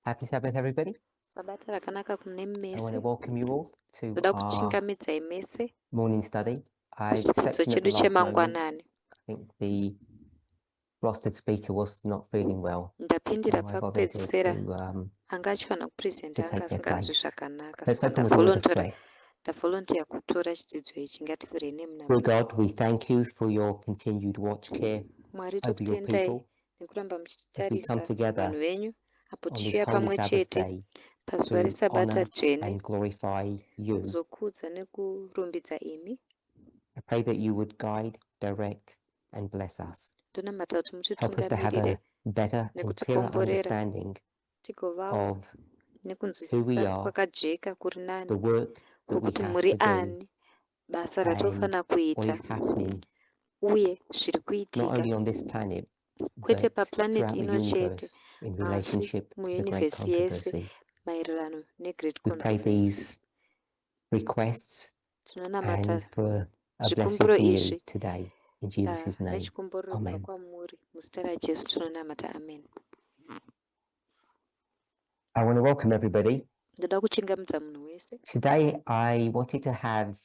Happy Sabbath, everybody. Sabata rakanaka kune I want mese. to welcome you all to Ndoda our kuchingamidza mese morning study. I kuchidzidzo section at the chedu last moment. chemangwanani. I think the rostered speaker was not feeling well, so Ndapindira I volunteered pakupedzisira to anga achifanira kupurizenta anga take their asinganzwi place. zvakanaka Let's saka open with a word of prayer. ndavolonteya kutora chidzidzo ichi. Ngativhurei nemuna Dear God, we thank you for your continued watch care Mwari over your tokutendai people nekuramba as we come muchitarisa together vanhu venyu apo on this tichiuya holy pamwe Sabbath chete day pazuva to resabata honor dzvene and glorify you. kuzokudza nekurumbidza imi. I pray that you would guide, direct, and bless us. Ndonamata kuti Help us to have mutitungamirire a better and clearer nekutikomborera understanding tigovawo of who we nekunzwisisa are, kwakajeka kuri nani the work that we kwekuti have muri to do, ani, basa and ratofana what kuita is happening uye zviri not kuitika only on this planet, kwete but paplaneti throughout the ino chete universe in asi relationship to the great muyunivhesi yese controversy. maererano negreat We pray controversy. these requests Tinonamata and for a blessing zvikumbiro from you izvi today. In Jesus' name, nechikumburiro kubva amen. kwamuri muzita rajesu tinonamata, amen. I want to welcome everybody. Ndoda kuchingamidza munhu wese. Today, I wanted to have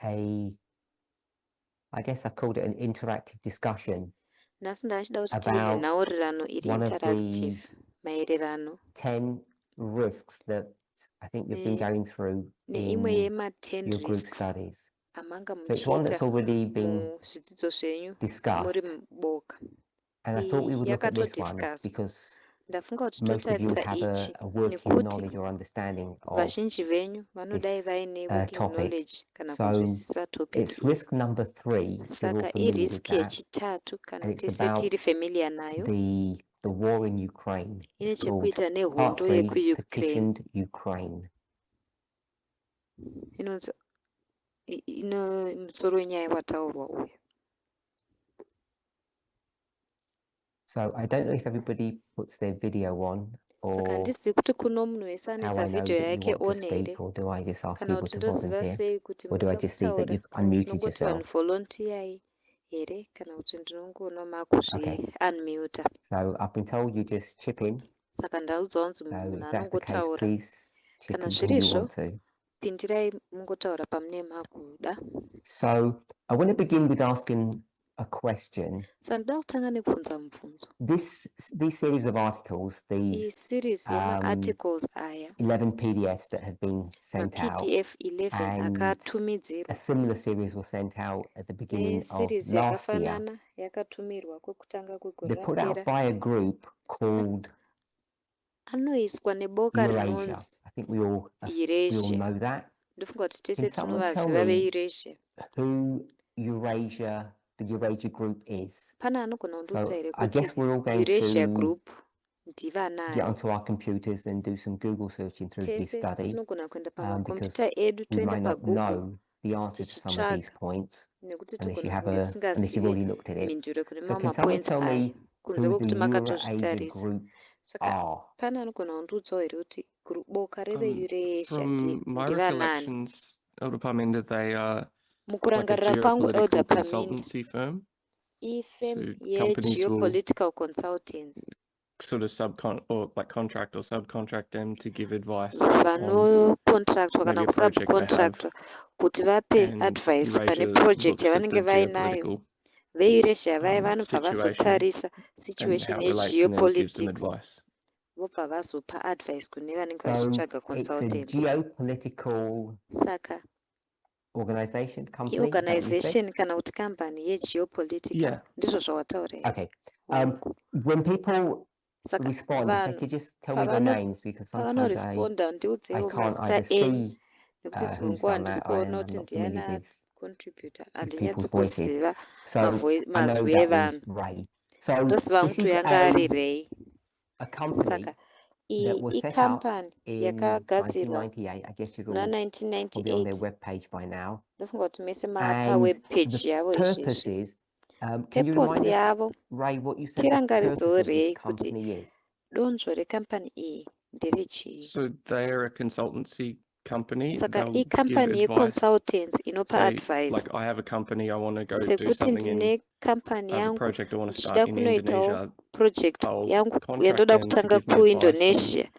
I guess I called it an interactive discussion Nhasi ndachida kuti tive about nenhaurirano iri one of interactive the maererano 10 risks that I think you've been going through neimwe in yema-10 your group risks studies. amanga So it's one muchiita that's already been muzvidzidzo zvenyu muri discussed, muboka. and I thought we would look at this one Yakatodiscusswa. because Ndafunga kuti most of you totarisa have ichi a working nekuti knowledge or understanding of vazhinji venyu vanodai this vaine working topic. knowledge kana So kunzwisisa topic it's iyi. risk number 3, if you're all Saka familiar with iriski that, yechitatu kana and it's tese about tiri familiar nayo, the war in Ukraine. ine It's called chekuita Part nehondo 3, yekuukraine. Petitioned Ukraine. Inonzi musoro wenyaya wataurwa uyu. So I don't know if everybody puts their video on Saka or handizivi kuti kuno munhu wese how anoisa I know vhidhiyo that you yake want to on here, speak, or do I just ask kana people kuti to ndoziva volunteer, sei kuti or do I munoda just see that kutaura, you've unmuted nongoti vanhu yourselves? volunteerai here, kana kuti ndinongoona makuzvi-unmuta. So I've been told you just chip in. Saka ndaudzwa kunzi So munhu if that's the case, anongotaura, please chip kana in when you zvirizvo want to. pindirai mungotaura pamune makuda. So I want to begin with asking a question. Saka ndoda kutanga nekubvunza mubvunzo. These series of articles, Iyi these series yema-articles aya 11 PDFs that have been sent out, ma-PDF 11 and akatumidzirwa, a similar series was sent out at the beginning of neseries last year. yakafanana yakatumirwa kwekutanga kwegore They're put out rapera, by a group called anoiswa neboka Eurasia. rinonzi I think we all Eurasia. know that. Ndofunga kuti Can tese someone tell tinovaziva me veEurasia. who the Eurasia group is? Pana anogona kundiudza So here I kuti guess we're all going Eurasia to group get ndivanani. onto our computers and do some Google searching through this Tese study, tinogona kuenda because pamakombiyuta edu we toenda might not paGoogle know the answer to some of these tichitsvaga, points nekuti unless togona kunge you've tisingazive already looked at it. mhinduro kune So mamwe can someone mapoints tell aya me kunze who kwekuti the Eurasia makatozvitarisa. group Saka are? pana anogona kundiudzawo here kuti boka reveEurasia From my ndivanani. recollections, Elder Parminder, they are like a Mukurangarira kwangu Elder geopolitical Parminder, consultancy firm. ifem So companies will yegeopolitical consultants sort of contract or subcontract them to give advice on vanocontractwa kana maybe a project they kusubcontractwa have. kuti vape And advice pane Eurasia project looks at the yavanenge vainayo. geopolitical VeEurasia vaya vanobva situation vazotarisa and situation how it relates, and then gives them yegeopolitics advice. vobva vazopa advice kune vanenge So vachitsvaga it's a consultants. geopolitical Saka organization, company, is that what you said? organization kana kuti company yegeopolitical, Yeah. ndizvo zvawataura here. Okay. When people Saka respond, if they vanhu could just tell me their names, because sometimes I pavanoresponda ndiudzewo can't mazita either enyu, see nekuti dzimwe who's nguva done that, handisi kuona and kuti I'm not familiar ndiana with contributor, people's handinyatsi voices. kuziva So I know mazwi that was evanhu. Ray. So Ndosiva this mtu is yanga ari Ray. a company Saka that iyi was set up ikhampani in yakagadzirwa 1998. I guess you're muna all probably on their 1998. webpage by now. Ndofunga kuti mese mapa And webpage the yavo purpose izvezvi. is, can you Purpose remind us, yavo, Ray, what you said the tirangaridzewo purpose of this Ray kuti company is? donzvo rekhampani iyi nderechii. So they are a consultancy company, Saka they'll give ikhampani advice. yeconsultants inopa Say, advice. like, I have a company, I want to go do Sekuti something in, ndine khampani I have a yangu project I want to ndichida start in kunoitawo Indonesia. project I'll yangu contract yandoda them to kutanga give me advice on kuindonesia.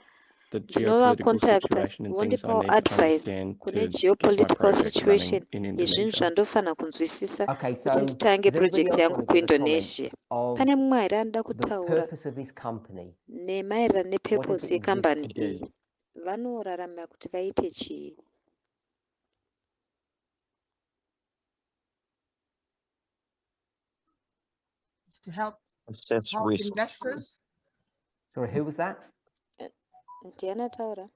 the Ndinova geopolitical contacta situation and things I vondipawo need to advice understand kune to get my geopolitical project running situation in yezvinhu Indonesia. zvandofana kunzwisisa Okay, kuti so nditange does anybody project else yangu want to give a comment kuindonesia. of Pane mumwe here anoda the kutaura purpose of this company? nemaererano What does nepurpose it exist yekambani to do? iyi. Vanorarama kuti vaite chii? It's to help Assess risk. investors. Sorry, who was that? Ndiani ataura?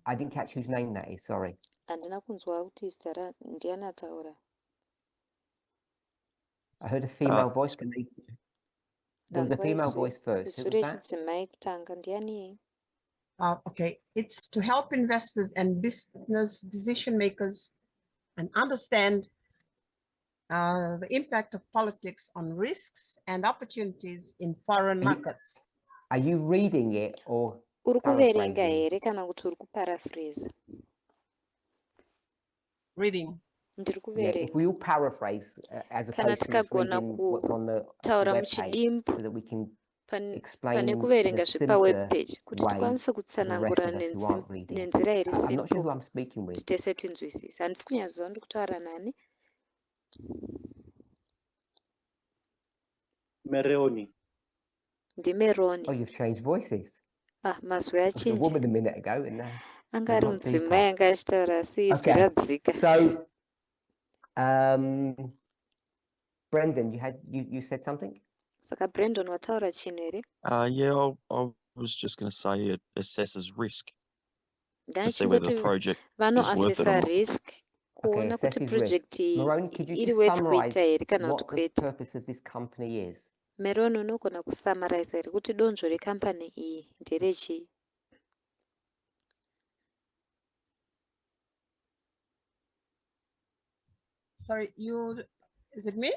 I didn't catch whose name that is, sorry. Handina kunzwa kuti zita ndiani ataura. I heard a female voice. Can they... There was a Ndanzwa female izwi voice first. Who izwi was that? rechidzimai kutanga ndiani? Okay, it's to help investors and business decision makers and understand the impact of politics on risks and opportunities in foreign markets. Are you reading it or Uri kuverenga paraphrasing? here kana kuti uri kuparaphrase? Reading. Ndiri Yeah, if we kuverenga. all paraphrase as Kana opposed to just tikagona reading what's on the kutaura web page, muchidimbu so that we can pane explain in a kuverenga zvepaweb simpler page kuti way tikwanise to the rest kutsanangura of us who aren't reading. nenzira iri I'm not sure simple who I'm speaking with. kuti tese tinzwisise. Handisi kunyaziva ndi kutaura nani. Mereoni. Ndimeroni. Oh, you've changed voices. Mazwi It was a achinja. woman a minute ago, and now Anga we've ari gone mudzimai deeper. anga achitaura asi izwi Okay, radzika. so Brendan, you said something? Saka Brandon wataura chinhu here? Yeah, I was just going to say it assesses risk to see Ndachingoti whether the project is worth it or vanoassesa not. risk Okay, kuona kuti assesses risk. project Moroni, could you iri just worth summarize kuita here kana kuti what the kwete. purpose of this company is? Meroni unogona kusummarize here kuti donzvo rekambani iyi nderechii? Sorry, is it me?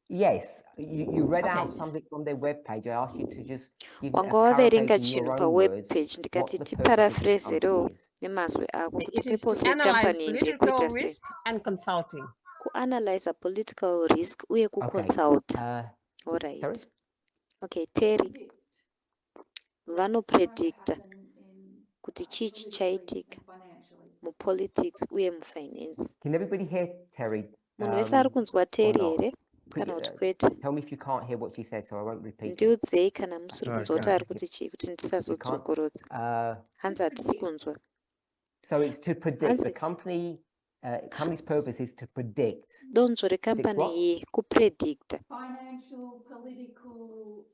Yes, you read Okay. out something from their webpage. I asked you to just give it a Wanga waverenga paraphrase in your chinhu own paweb words page what ndikati the purpose of this tiparaphrase-rewo company is. nemazwi ako kuti It is to purpose analyze yekambani iyi political ndeyekuita sei. risk and consulting. Kuanalyze political risk uye Okay, kuconsulta. Alright. Terry? Okay, Terry. Vanopredicta kuti chii chichaitika mupolitics uye mufinance. Can everybody hear Terry? Munhu wese ari kunzwa Or Terry not? here kana kuti kwete? Tell me if you can't hear what she said, so I won't repeat it. Ndiudzei kana musiri kunzwa kuti Okay. ari kuti chii kuti You can't. ndisazodzokorodza. Hanzi hatisi kunzwa. So it's to predict. The Hanzi company's purpose is to predict. donzvo rekambani what? iyi kupredicta. Financial, political,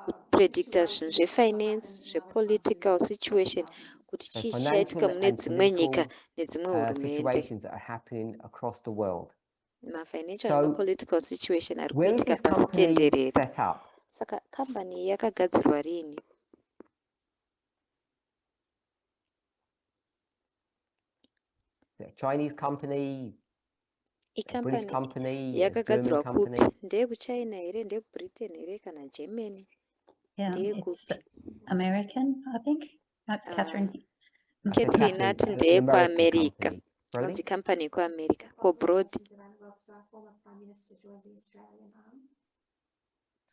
Kupredicta zvinhu zvefinance, zvepolitical situation kuti So chii financial chichaitika mune and dzimwe nyika political nedzimwe hurumende. situations that are happening across the world. Mafinancial So nemapolitical situation ari where is kuitika this company pasi tenderere. set up? Saka kambani iyi yakagadzirwa rini? A Chinese company, a British Ikambani company, a German yakagadzirwa company. kupi? Ndeyekuchina here, ndeyekubritain here kana Germany? Yeah, it's Ndeyekupi? American, I think. That's Catherine. Okay, Catherine Catherine, ati an ndeyekuamerica. company. Brody? Hanzi kambani yekuamerica. Ko Brody. former Prime Minister joined the Australian arm.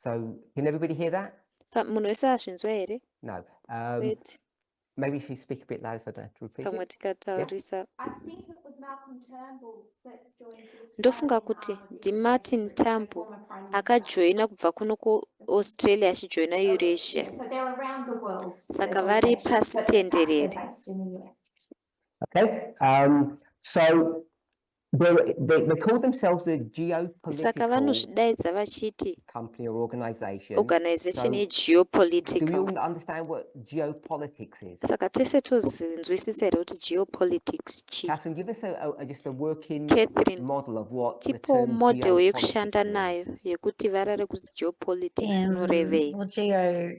So can everybody hear that? Munhu wese azvinzwa here? No. Wait. Maybe if you speak a bit louder so I don't have to repeat Pamwe it. tikataurisa. I think it was Malcolm Turnbull that joined the Ndofunga Australian kuti arm of the ndiMartin Australian Group, so Turnbull former Prime Minister. akajoina kubva kuno kuAustralia achijoina Eurasia. Yeah, so they're around the world. Saka they're vari organisations, pasi but perhaps they're tenderere. based in the US. Okay. So they call themselves a Saka geopolitical vanozvidaidza vachiti company or organization. organization So yegeopolitical. do we all understand what geopolitics is? Saka tese tozinzwisisa here kuti geopolitics chii. Catherine, give us just a working Catherine, model of what the tipo term model yekushanda geopolitics nayo means. yekuti varare kuti geopolitics inorevei. Well, geo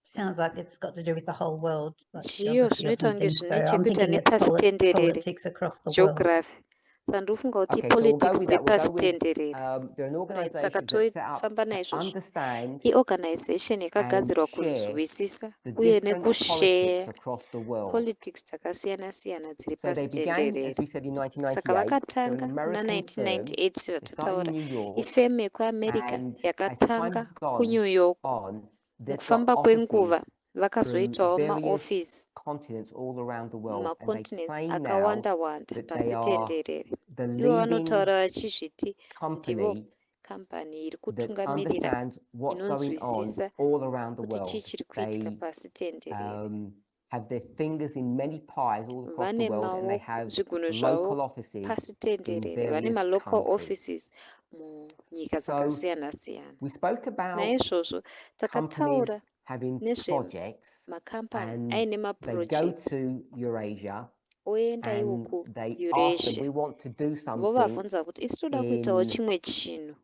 sounds like it's got to do with the whole world, like Geo geography or zvinoita kunge something. So zvine I'm chekuita thinking it's nepasi tenderere. politics across the world. Geography. Sandofunga kuti Okay, so we'll go politics with that. We'll go with, dzepasitenderere. there are an Right, organizations saka that set up toifamba to naizvozvo. understand Iorganization yakagadzirwa and share kunzwisisa the uye different politics nekushare across the world. politics dzakasiyana-siyana dziri So they began, as pasitenderere. we said, in Saka 1998. They're an vakatanga kuna American firm. 1998 They started tataura in New York, ifemu yekuamerica and as time yakatanga has gone kuNew York. on, they've got Mukufamba kwenguva offices from vakazoitawo various maofisi continents all around the world, and they mumacontinents claim now akawanda-wanda that they are pasitenderere. the Ivo leading vanotaura vachizviti ndivo company kambani iri that kutungamirira understands what's going on inonzwisisa all around the kuti chii world. chiri kuitika They pasitenderere. have their fingers in many pies all across the Vane world, and they have zvigunwe local zvavo offices in pasitenderere. Vane various malocal countries. offices munyika So dzakasiyana-siyana. we spoke about Naizvozvo takataura companies having projects, nezvemakambani and aine they go maprojects to Eurasia oenda iwo and they ask them, kuEurasia. we want to do something Vovabvunza kuti isi toda kuitawo in chimwe chinhu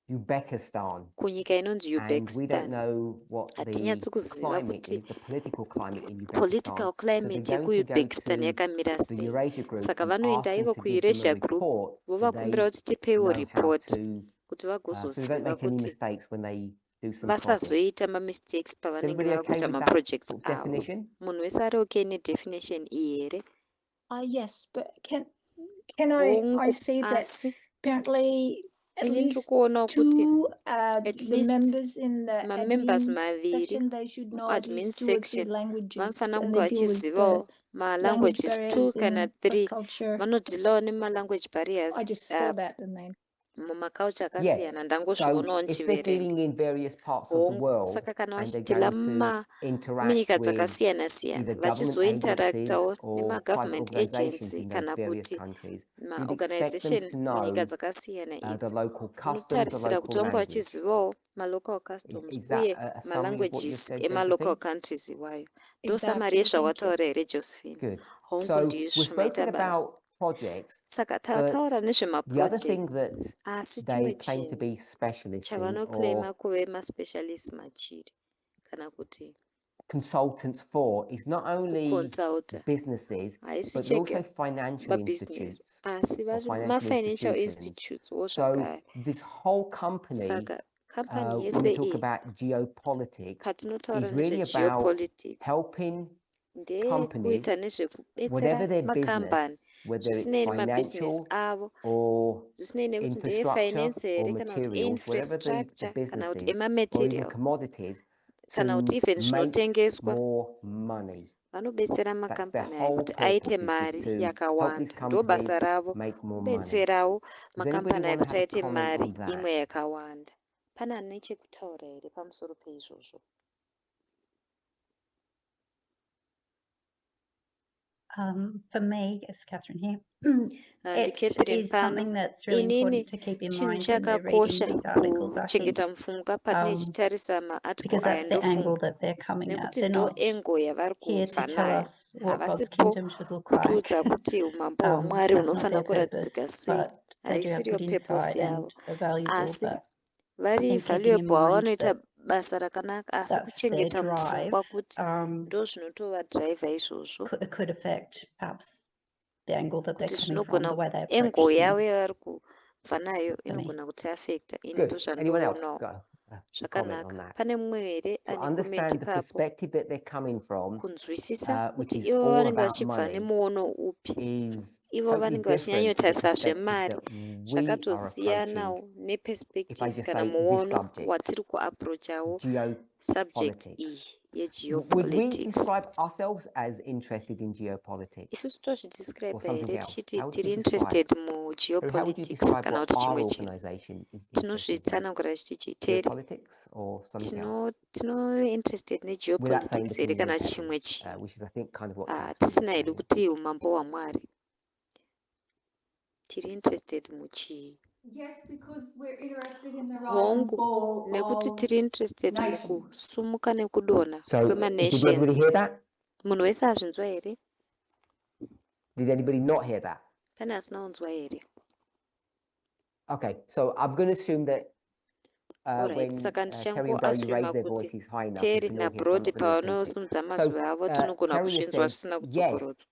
Uzbekistan, kunyika inonzi and we don't Uzbekistan. know what the Hatinyatsi kuziva climate kuti is, the political climate in Uzbekistan. political So they're climate going to go yekuuzbekistan to yakamira the sei. Eurasia group Saka and ask vanoenda them ivo to give them a kueurasia group report so vovakumbira they kuti tipewo know how report to, kuti so they don't vagozoziva make any kuti mistakes when they do some projects. vasazoita mamistakes Is pavanenge everybody vava okay kuita with that maprojects sort of avo. definition? Munhu wese ari okay nedefinition iyi here? Yes, but can I Hongu, say that asi apparently at ini ndiri least kuonawo kuti two at the least members in the mamembers admin maviri section, they should know at muadmin least 2 or 3 section languages, vanofana and kunge they deal with vachizivawo the language malanguages 2 barriers kana in 3 cross-culture. vanodzilawo nemalanguage barriers I just saw that and then mumaculture Yes. akasiyana So ndangozvionawo if they're ndichiverenga. dealing in various parts of the Hongu, world saka kana and they're vachidhila going to interact munyika with dzakasiyana-siyana either government agencies vachizointeraktawo or private nemagovernment organizations agency in those kana various kuti countries, you'd expect them maorganization to munyika know dzakasiyana the idzi local customs, the unotarisira kuti local vange language. vachizivawo malocal customs Is that uye a summary of what you've malanguages said, emalocal Josephine? countries iwayo. Ndo exactly. samari Thank you. yezvawataura here Josephine. Good. Hongu So ndiyo we've zvimaita spoken basa. about projects, Saka but tataura the other thing nezvemaprojects that asi they chimwe claim to chinhu be specialists in, chavanoclaima or kuve maspecialist machiri kana kuti consultants for, is not only kuconsulta businesses, haisi but they're also chete financial mabusiness institutes asi or vari financial mafinancial institutions. institutes wo So zvakare. this whole company, Saka kambani when yese we talk iyi about geopolitics, patinotaura is really about nezvegeopolitics helping ndekuita companies, nezvekubetsera whatever their makambani business, whether it's zvisinei nemabusiness financial avo or zvisinei nekuti infrastructure ndeefinance or here kana kuti materials, whatever the infrastructure kana kuti business is, or even emamaterial commodities, kana kuti to even make zvinotengeswa more money. vanobetsera That's their makambani aya whole kuti purpose, aite is just mari to help these yakawanda. Ndo basa companies ravo make more money. kubetserawo Does anybody makambani aya want to kuti have a aite comment mari on that? imwe yakawanda. Pane ane chekutaura here pamusoro peizvozvo? For me, it's Catherine here. Handi It Catherine is pano. something that's really Inini important to keep in chinhu mind when we're reading chakakosha these articles, I think, kuchengeta mupfungwa patinochitarisa maarticle because aya that's the angle ndofunga that they're coming at. nekuti They're ndo not engo yavari here to kubva tell nayo. us what God's Havasipo kingdom should look like. kutiudza kuti umambo hwaMwari That's not hunofanira their kuratidzika purpose, sei. but they do have Haisiriyo good purpose insight yavo. and are valuable. Asi But vari think keeping in valuable avo mind vanoita that basa rakanaka, asi that's their kuchengeta drive mupfungwa kuti ndo zvinotova driver izvozvo, could affect perhaps the angle that they're kuti coming from, zvinogona the way they approach engo yavo things. yavari kubva nayo for me. inogona kuti affecta. Ini Good. ndo Anyone else zvandoonawo. got a comment on Zvakanaka. that? Pane mumwe here So ane comment understand the ipapo. perspective that they're coming from, Kunzwisisa which kuti is ivo all vanenge about vachibva money, nemuono upi. is Ivo totally vanenge different to the vachinyanyotarisa perspective zvemari that we are zvakatosiyanawo approaching, neperspective if I just kana say this muono subject, watiri kuaprochawo subject iyi geopolitics. Would we yegeopolitics. describe ourselves as interested in geopolitics Isusu or tozvidescribe something here else? tichiti How would tiri we describe? interested Or how would you mugeopolitics describe kana what kuti our chimwe chinhu. organization is interested in? Tinozvitsanangura tichiti teri Geopolitics or something else? tino interested Without saying negeopolitics the here kana kingdom of chimwe heaven, chinhu. which is I think kind of what Catherine was Tisina hedu saying. kuti umambo hwaMwari. Tiri interested muchii. Yes, because we're interested in the rise and Hongu fall nekuti of tiri interested nations. mukusumuka nekudonha So did kwemanations. everybody hear that? Munhu wese azvinzwa here? Did anybody not hear that? Pane asina kunzwa here? Okay, so I'm going to assume that Alright, when saka Terry and Brody ndichangoassume raise their kuti voices high enough, we Terry can all hear, so I'm naBrody not going to repeat it. pavanosimudza So mazwi avo tinogona Terry has kuzvinzwa said, zvisina yes, kutsokorodzwa.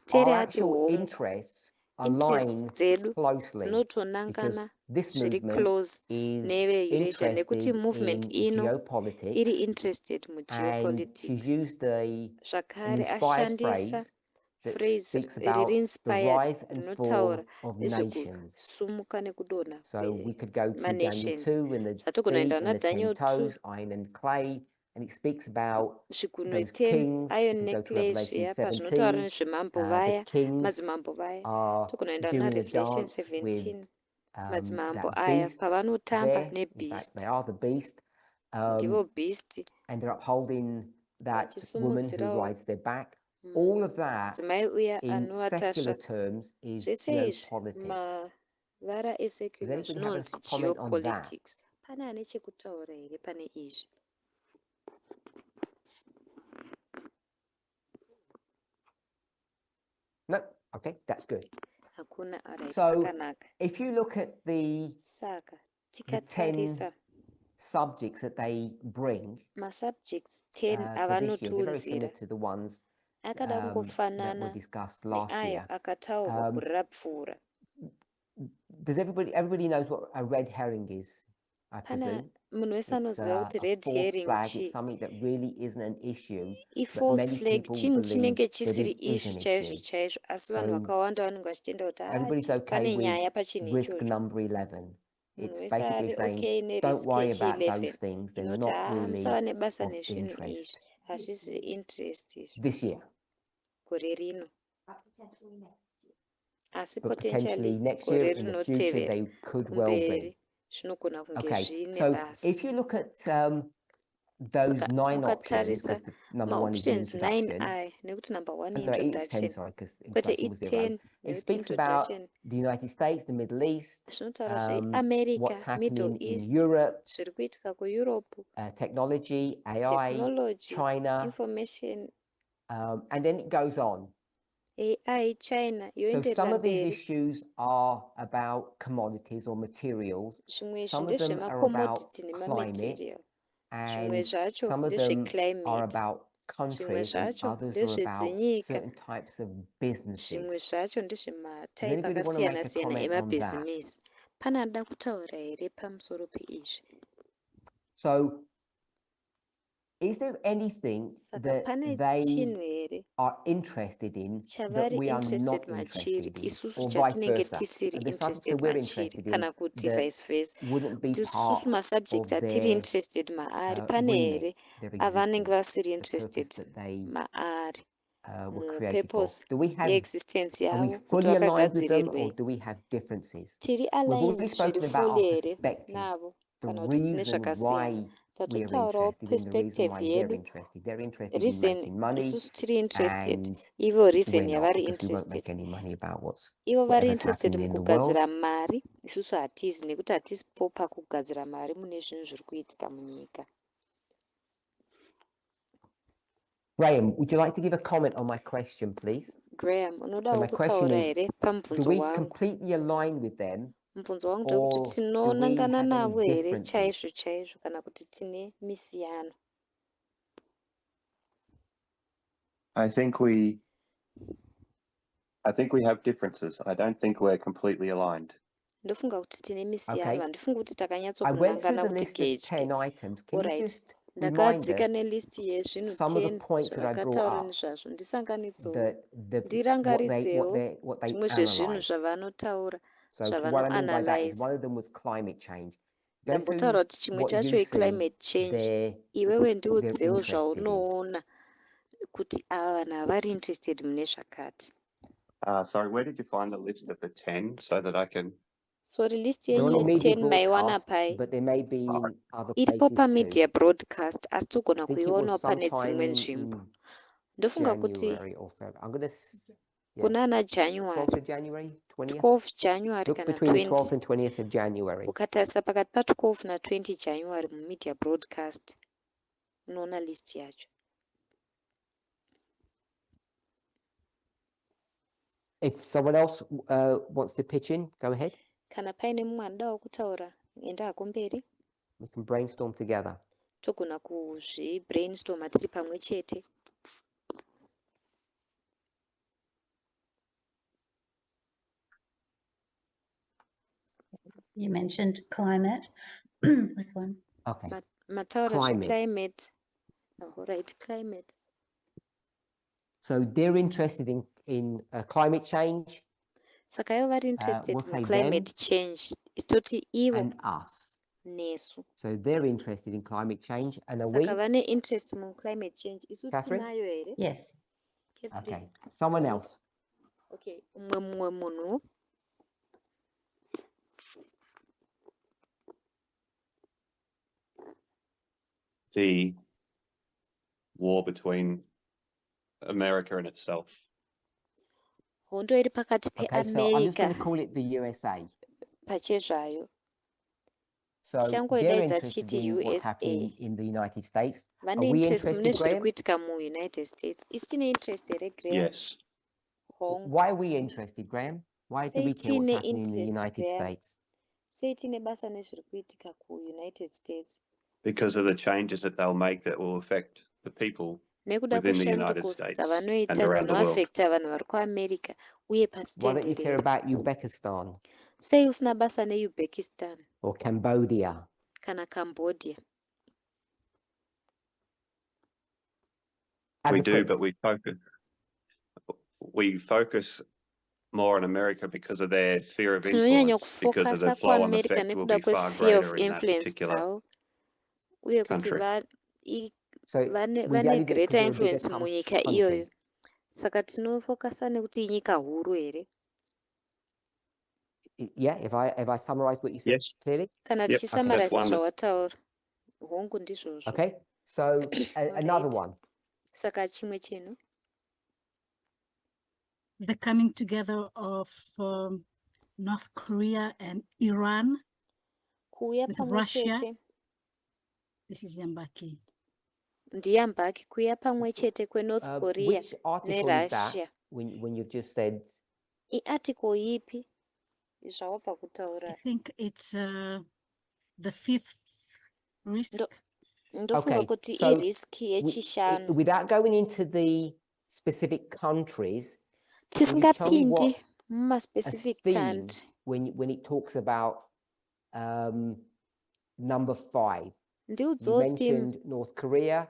Terry our ati actual hongu interests interests align dzedu closely because dzinotonangana this zviri movement close is neve-Eurasia nekuti interested movement in ino iri geopolitics, interested and mugeopolitics. she's used an Zvakare inspired ashandisa phrase that phrase speaks riri about the inspired rise and rinotaura fall of nations. nezvekusumuka nekudonha So we could go to Daniel kwemanations. 2 in the Satogona feet enda and na the 10 Daniel 2 toes, iron and clay, and it speaks about zvigunwe those 10 kings. We iron can go to necklace Revelation yapa zvinotaura 17. nezvemambo The vaya kings madzimambo vaya. are Togona enda na doing a Revelation dance with 17 madzimambo that aya beast pavanotamba there. In fact, nebeast they are the beast. ndivo beast And they're upholding that woman who vachisumudzirawo rides their back. All of that mudzimai uya in secular anovatasva. terms is Zvese izvi geopolitics. mavara Does esecular anybody have a zvinonzi comment on that? geopolitics. Pane ane chekutaura here pane izvi? No? Okay, that's good. Hakuna, alright, So pakanaka. if you look at the Saka the 10 subjects that they bring masubjects 10 for this year, they're very similar avanotunzira to the ones akada that were kungofanana discussed last neayo year. akataurwa gore rapfuura. Does everybody knows what a red herring is? I Pana presume munhu wese it's anoziva kuti a red false herring flag. It's chii. something that really isn't an issue, but I-false many flag people chinhu believe chinenge that chisiri it is ishu an chaizvo issue. chaizvo asi vanhu So vakawanda vanenge vachitenda kuti everybody's okay pane with nyaya pachinhu risk ichocho. number 11. Munhu It's wese basically ari saying, okay don't nerisk worry about those yechi11 things. They're inoti not really musava nebasa of nezvinhu izvi interest hazvisi interest izvi this year, gore rino But potentially next year. asi but potentially potentially next gore year in the future, rinotevera they could well kumberi be. zvinogona kunge Okay, zvine so basa. if you look at those Saka 9 options, mukatarisa because number 1 is the maoptions 9 introduction. aya nekuti number 1 No, it's 10, introduction sorry, because kwete introduction was 0. i10 It nekuti speaks about introduction the United States, the Middle East, zvinotaura what's zveamerica middle happening in east Europe, zviri kuitika kueurope technology, AI, technology China, information and then it goes on. AI China So yoenderera some of these mberi. issues are about commodities or materials. Zvimwe izvi Some of them are about ndezvemacommodity climate, nemamaterial. Zvimwe and zvacho some of them are ndezveclimate. about countries, and zvacho others are about ndezvedzinyika. certain types of Zvimwe businesses. zvacho Does ndezvematype anybody want to make a akasiyana-siyana comment on that? emabhizimisi. Pane anoda kutaura here pamusoro peizvi? So is there anything Saka that pane they chinhu here are interested in that chavari we are interested not machiri interested in, isusu or vice chatinenge versa? tisiri And the subjects interested that we're machiri interested in kana kuti that vice versa. wouldn't be Kuti part isusu masubjects of atiri their interested maari pane here remit, their avanenge existence, vasiri the interested purpose that they maari were created for. mupurpose Do we have? yeexistence Are we yavo kuti fully aligned with them, or vakagadzirirwei. do we have differences? Tiri We've already aligned zviri spoken about our fully here perspective, navo the kana kuti tine reason zvakasiyana. why we're Tatotaurawo interested, and the reason perspective why they're yedu. interested. They're interested in Reason making money, isusu tiri interested and ivo reason we're not, yavari because we won't interested. make any money about Ivo vari whatever's interested happening in the world. mukugadzira mari isusu hatizi nekuti hatisipo pakugadzira mari mune zvinhu zviri kuitika munyika. Graham, would you like to give a comment on my question, please? Graham, So unodawo my question kutaura is, here do pamubvunzo we wangu? completely align with them, Mubvunzo wangu ndewekuti or do we tinonangana have any navo here differences? chaizvo chaizvo kana kuti tine misiyano. I think we have differences. I don't think we're completely aligned. Ndofunga kuti tine misiyano. Okay. Handifungi kuti I went through takanyatsokunangana the kuti list of gauge. 10 items. Can you Alright. just remind Ndakadzika us nelist yezvinhu some of the 10 points that I brought zvavakataura up, nezvazvo. Ndisanganidzewo. that Ndirangaridzewo what they zvimwe zvezvinhu analyzed? zvavanotaura So what I mean by that is zvavanoanalyze. one of them was climate change. Go Ndambotaura through kuti chimwe what chacho you see i-climate change. they're Iwewe ndiudzewo interested in. zvaunoona kuti ava vanhu havari interested mune zvakati. Sorry, where did you find the list of the 10 so that I can? Sorry, list They're on yenyu the media 10 maiwana broadcast, pai. but they may be in other Iripo places too. pamedia broadcast asi I togona think it kuiona was pane dzimwe sometime nzvimbo. in Ndofunga kuti January or February. I'm going to, kunana January, 12th of January, 20th. 12 January Look kana between the 12th 20. and 20th of January. Ukatarisa pakati pa12 na20 January mumedia broadcast unoona list yacho. If someone else wants to pitch in, go ahead. Kana paine mumwe anodawo kutaura enda hako mberi. We can brainstorm together. Togona kuzvibrainstorma tiri pamwe chete. You mentioned climate. This one. Okay. Mataura Climate. climate. Oh, right, climate. So they're interested in climate change Saka ivo vari interested we'll say in climate change. Istoti ivo and us. nesu. So they're interested in climate change, and are Saka we? vane interest in climate change. Isu Catherine? tinayo here. Yes. Okay. Someone else. Okay. Mumwe munhu. The war between America and itself. Hondo iri pakati Okay. So I'm just going peAmerica to call it the USA. pachezvayo. So Tichangoida they're idza interested tichiti in what's USA. happening in the United States. Are Vane we interest mune interested, zviri Graham? kuitika mu-United States. Isi tine interest here, Graham? Yes. Hongu. Why are we interested, Graham? Why do Sei we care what's tine happening in the interest, United Graham? States? Sei tine basa nezviri kuitika ku-United States. Because of the changes that they'll make that will affect the people Nekuda within the United kushanduko States dzavanoita and around the world. dzinoafekta vanhu vari kuAmerica uye pasi Why don't you care tenderere. about Uzbekistan Sei usina basa neUzbekistan or Cambodia? kana Cambodia? As We a do, but quick, we focus more on America because of their sphere of Tinonyanya influence, because of the kufokasa flow on kuAmerica effect will nekuda be far kwesphere of greater in that influence particular dzavo uye kuti country. so vane we only do it 'cause greater they're a bigger influence munyika country. iyoyo. Saka tinofokasa nekuti inyika huru here. Yeah, if I summarize what you said Yes. clearly. Kana Yep, that's tichisamarisa one that's zvawataura. Hongu ndizvozvo. Okay. So another Alright. one. Saka chimwe chinhu. The coming together of North Korea and Iran Kuuya with pamwe Russia. chete. This is Yambaki. Ndiyambaki kuuya pamwe chete kweNorth Korea Which article is that neRussia. when you've just said? Article ipi zvawabva I kutaura? think it's the fifth risk. Ndofunga Okay, kuti so iriski yechishanu. without going into the specific countries, will you tell me what Tisingapindi mumaspecific theme country. when it talks about number 5? You Ndiudzo theme mentioned North Korea,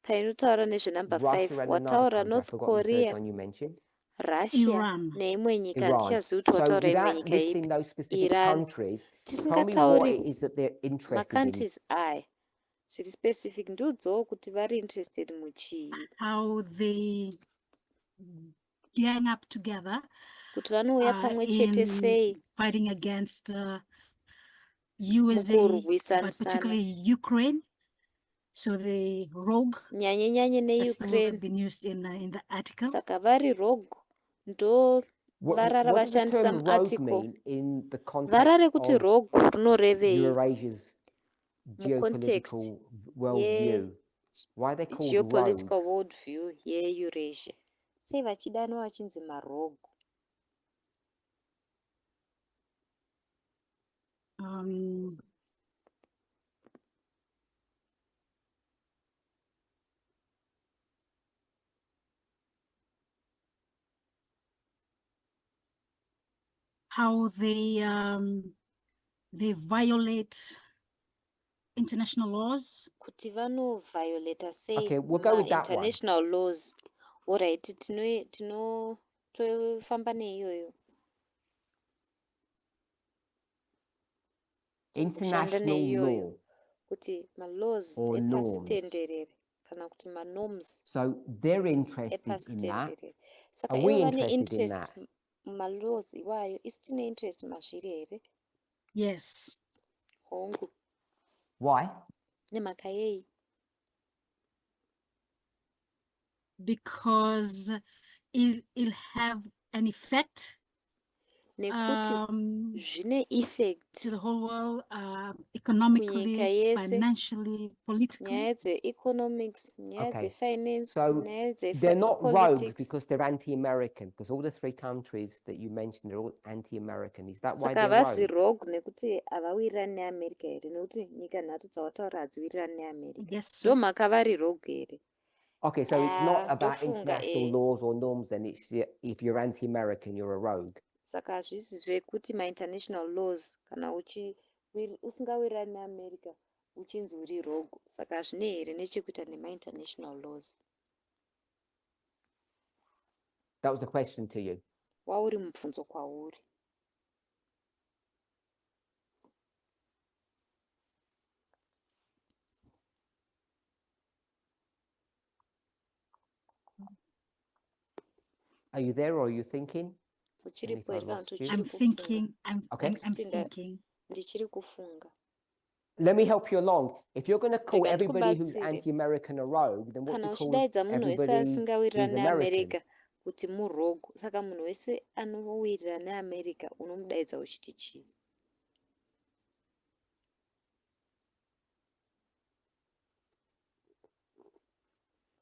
painotaura nezve number 5. Russia, and another Wataura country. I North forgot the third Korea, one you mentioned. Russia Iran. neimwe nyika. Iran. Handichazivi kuti So wataura imwe without nyika listing ipi. those specific Iran. countries, tell me what Tisingatauri it is that they're interested in. macountries aya zviri specific. Ndiudzowo kuti vari interested muchii. How they gang up together Kuti vanouya pamwe chete sei in fighting against the USA, mukurwisana but particularly Ukraine. So the rogue, nyanye that's the word that neUkraine. been used in the article. Saka vari rogue ndo varara What does the vashandisa term rogue muarticle. mean in the Varare context kuti of rogue rinorevei Eurasia's mucontext geopolitical worldview? Why are they called geopolitical rogues? worldview yeEurasia. Sei vachidanwa vachinzi marogue? How they violate international laws. Kuti vanoviolata sei Okay, we'll go with that one. international laws. Alright, tofamba neiyoyo. International law Kuti malaws or epasi norms. tenderere kana kuti manorms So they're interested epasi in that. tenderere. Saka Are we ivo vane interested in interest that? mumalaws iwayo. Isi tine interest mazviri here. Yes. Hongu Why? Nemhaka yei? Because it'll have an effect nekuti zvine effect to the whole world, economically, kunyika yese, financially, politically. nyaya dzeeconomics, nyaya Okay. dzefinance, So nyaya they're not rogues dzepolitics. because they're anti-American, because all the 3 countries that you mentioned are all anti-American. Is that why Saka they're havasi rogues? rogue nekuti havawirirani neAmerica here, nekuti nyika nhatu dzawataura hadziwirirani neAmerica. Yes. Ndo mhaka vari rogue here. Okay, so it's not about Ndofunga international laws or norms then, it's if you're anti-American, you're a rogue. saka hazvisizve kuti ma-international laws kana usingawirirani neamerica uchinzi uri rogue, saka hazvine here nechekuita nema-international laws. That was a question to you. Wauri mubvunzo kwauri. Are you there or are you thinking? Uchiripo I here kana lost kuti you. uchiri I'm kufunga? thinking, Okay. I'm Tinda- thinking. Ndichiri kufunga. Let me help you along. If you're going to call Rega everybody who's ndikubatsire. anti-American a rogue, then what do Kana you call uchidaidza munhu wese everybody asingawirirani who's American? neamerica kuti murogo, saka munhu wese anowirirana neamerica unomudaidza uchiti chii?